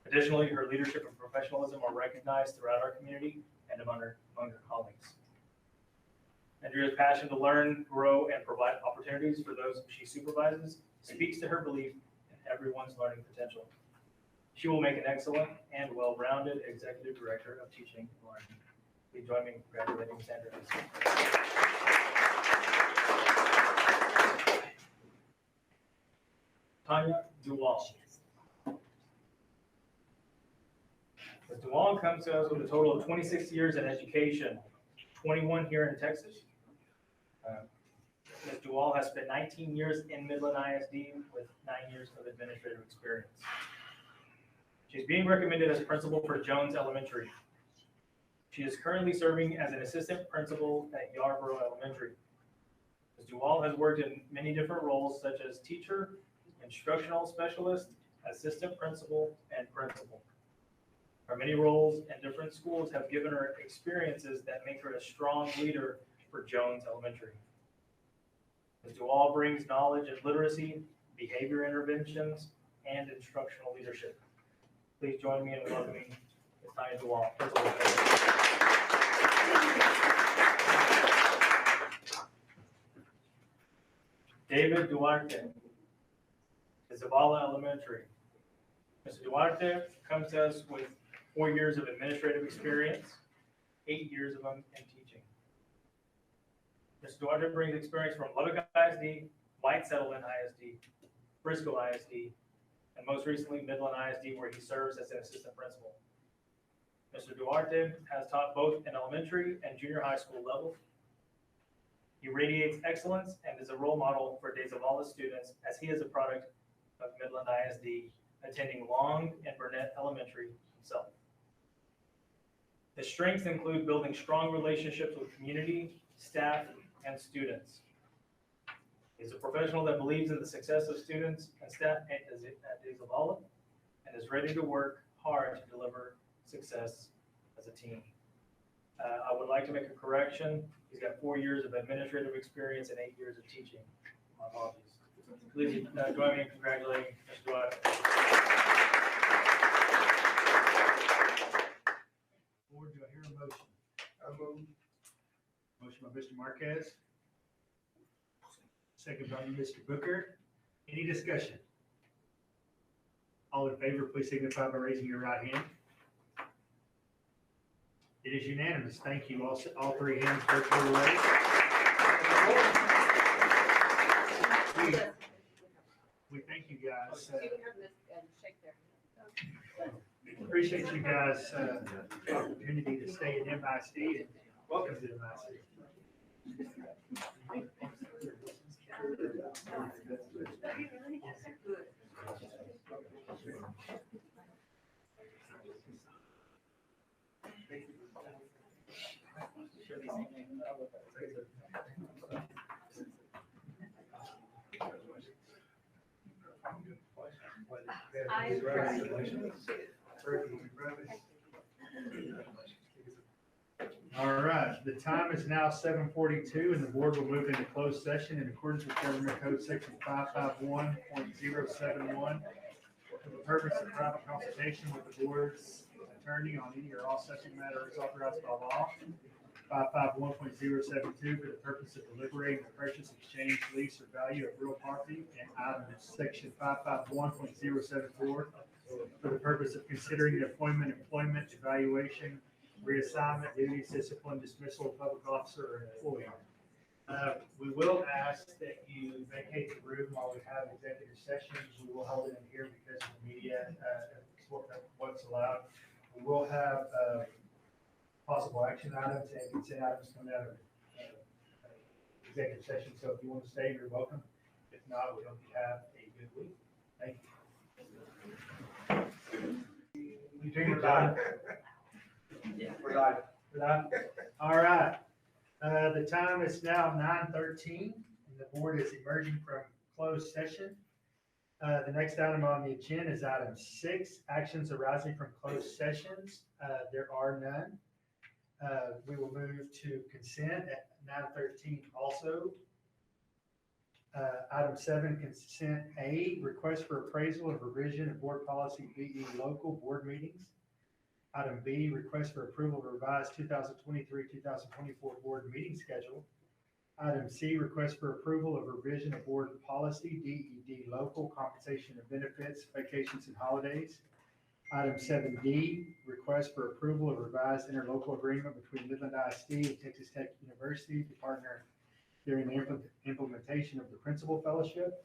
Additionally, her leadership and professionalism are recognized throughout our community and among her colleagues. Andrea's passion to learn, grow, and provide opportunities for those she supervises speaks to her belief in everyone's learning potential. She will make an excellent and well-rounded executive director of teaching and learning. Please join me in congratulating Sandra. Tanya Duval. Ms. Duval comes to us with a total of 26 years in education, 21 here in Texas. Ms. Duval has spent 19 years in Midland ISD with 9 years of administrative experience. She's being recommended as principal for Jones Elementary. She is currently serving as an assistant principal at Yarborough Elementary. Ms. Duval has worked in many different roles such as teacher, instructional specialist, assistant principal, and principal. Her many roles in different schools have given her experiences that make her a strong leader for Jones Elementary. Ms. Duval brings knowledge in literacy, behavior interventions, and instructional leadership. Please join me in welcoming Ms. Tanya Duval, principal. David Duarte, Zavala Elementary. Mr. Duarte comes to us with 4 years of administrative experience, 8 years of them in teaching. Mr. Duarte brings experience from Lubbock ISD, White Settlement ISD, Frisco ISD, and most recently Midland ISD, where he serves as an assistant principal. Mr. Duarte has taught both in elementary and junior high school level. He radiates excellence and is a role model for Zavala students, as he is a product of Midland ISD, attending Long and Burnett Elementary himself. His strengths include building strong relationships with community, staff, and students. He's a professional that believes in the success of students and staff at Zavala and is ready to work hard to deliver success as a team. I would like to make a correction. He's got 4 years of administrative experience and 8 years of teaching. My apologies. Please join me in congratulating Mr. Duarte. Board, do I hear a motion? I move. Motion by Mr. Marquez. Second by Mr. Booker. Any discussion? All in favor, please signify by raising your right hand. It is unanimous. Thank you. All three hands virtually raised. We thank you guys. Appreciate you guys' opportunity to stay in MISD, and welcome to MISD. All right, the time is now 7:42, and the board will move into closed session in accordance with Government Code Section 551.071 for the purpose of private consultation with the board's attorney on any or all subject matters authorized by law. 551.072 for the purpose of deliberating the purchase, exchange, lease, or value of real property, and item section 551.074 for the purpose of considering the appointment, employment, evaluation, reassignment, duties, discipline, dismissal of public officer or employee. We will ask that you vacate the room while we have executive sessions. We will hold it in here because of the media, what's allowed. We will have possible action items and consent items coming out of executive session. So if you want to stay, you're welcome. If not, we hope you have a good week. Thank you. You doing it live? Yeah, we're live. All right. The time is now 9:13, and the board is emerging from closed session. The next item on the agenda is item 6, actions arising from closed sessions. There are none. We will move to consent at 9:13 also. Item 7, consent A, request for appraisal of revision of board policy BE local board meetings. Item B, request for approval of revised 2023-2024 board meeting schedule. Item C, request for approval of revision of board policy DED local compensation and benefits, vacations and holidays. Item 7D, request for approval of revised interlocal agreement between Midland ISD and Texas Tech University to partner during the implementation of the principal fellowship.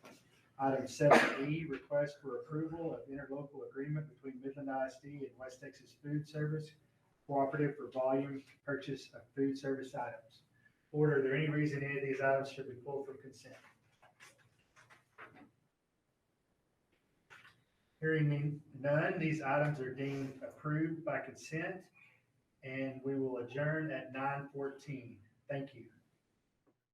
Item 7E, request for approval of interlocal agreement between Midland ISD and West Texas Food Service Cooperative for volume purchase of food service items. Board, are there any reason any of these items should be pulled from consent? Hearing none, these items are deemed approved by consent, and we will adjourn at 9:14. Thank you.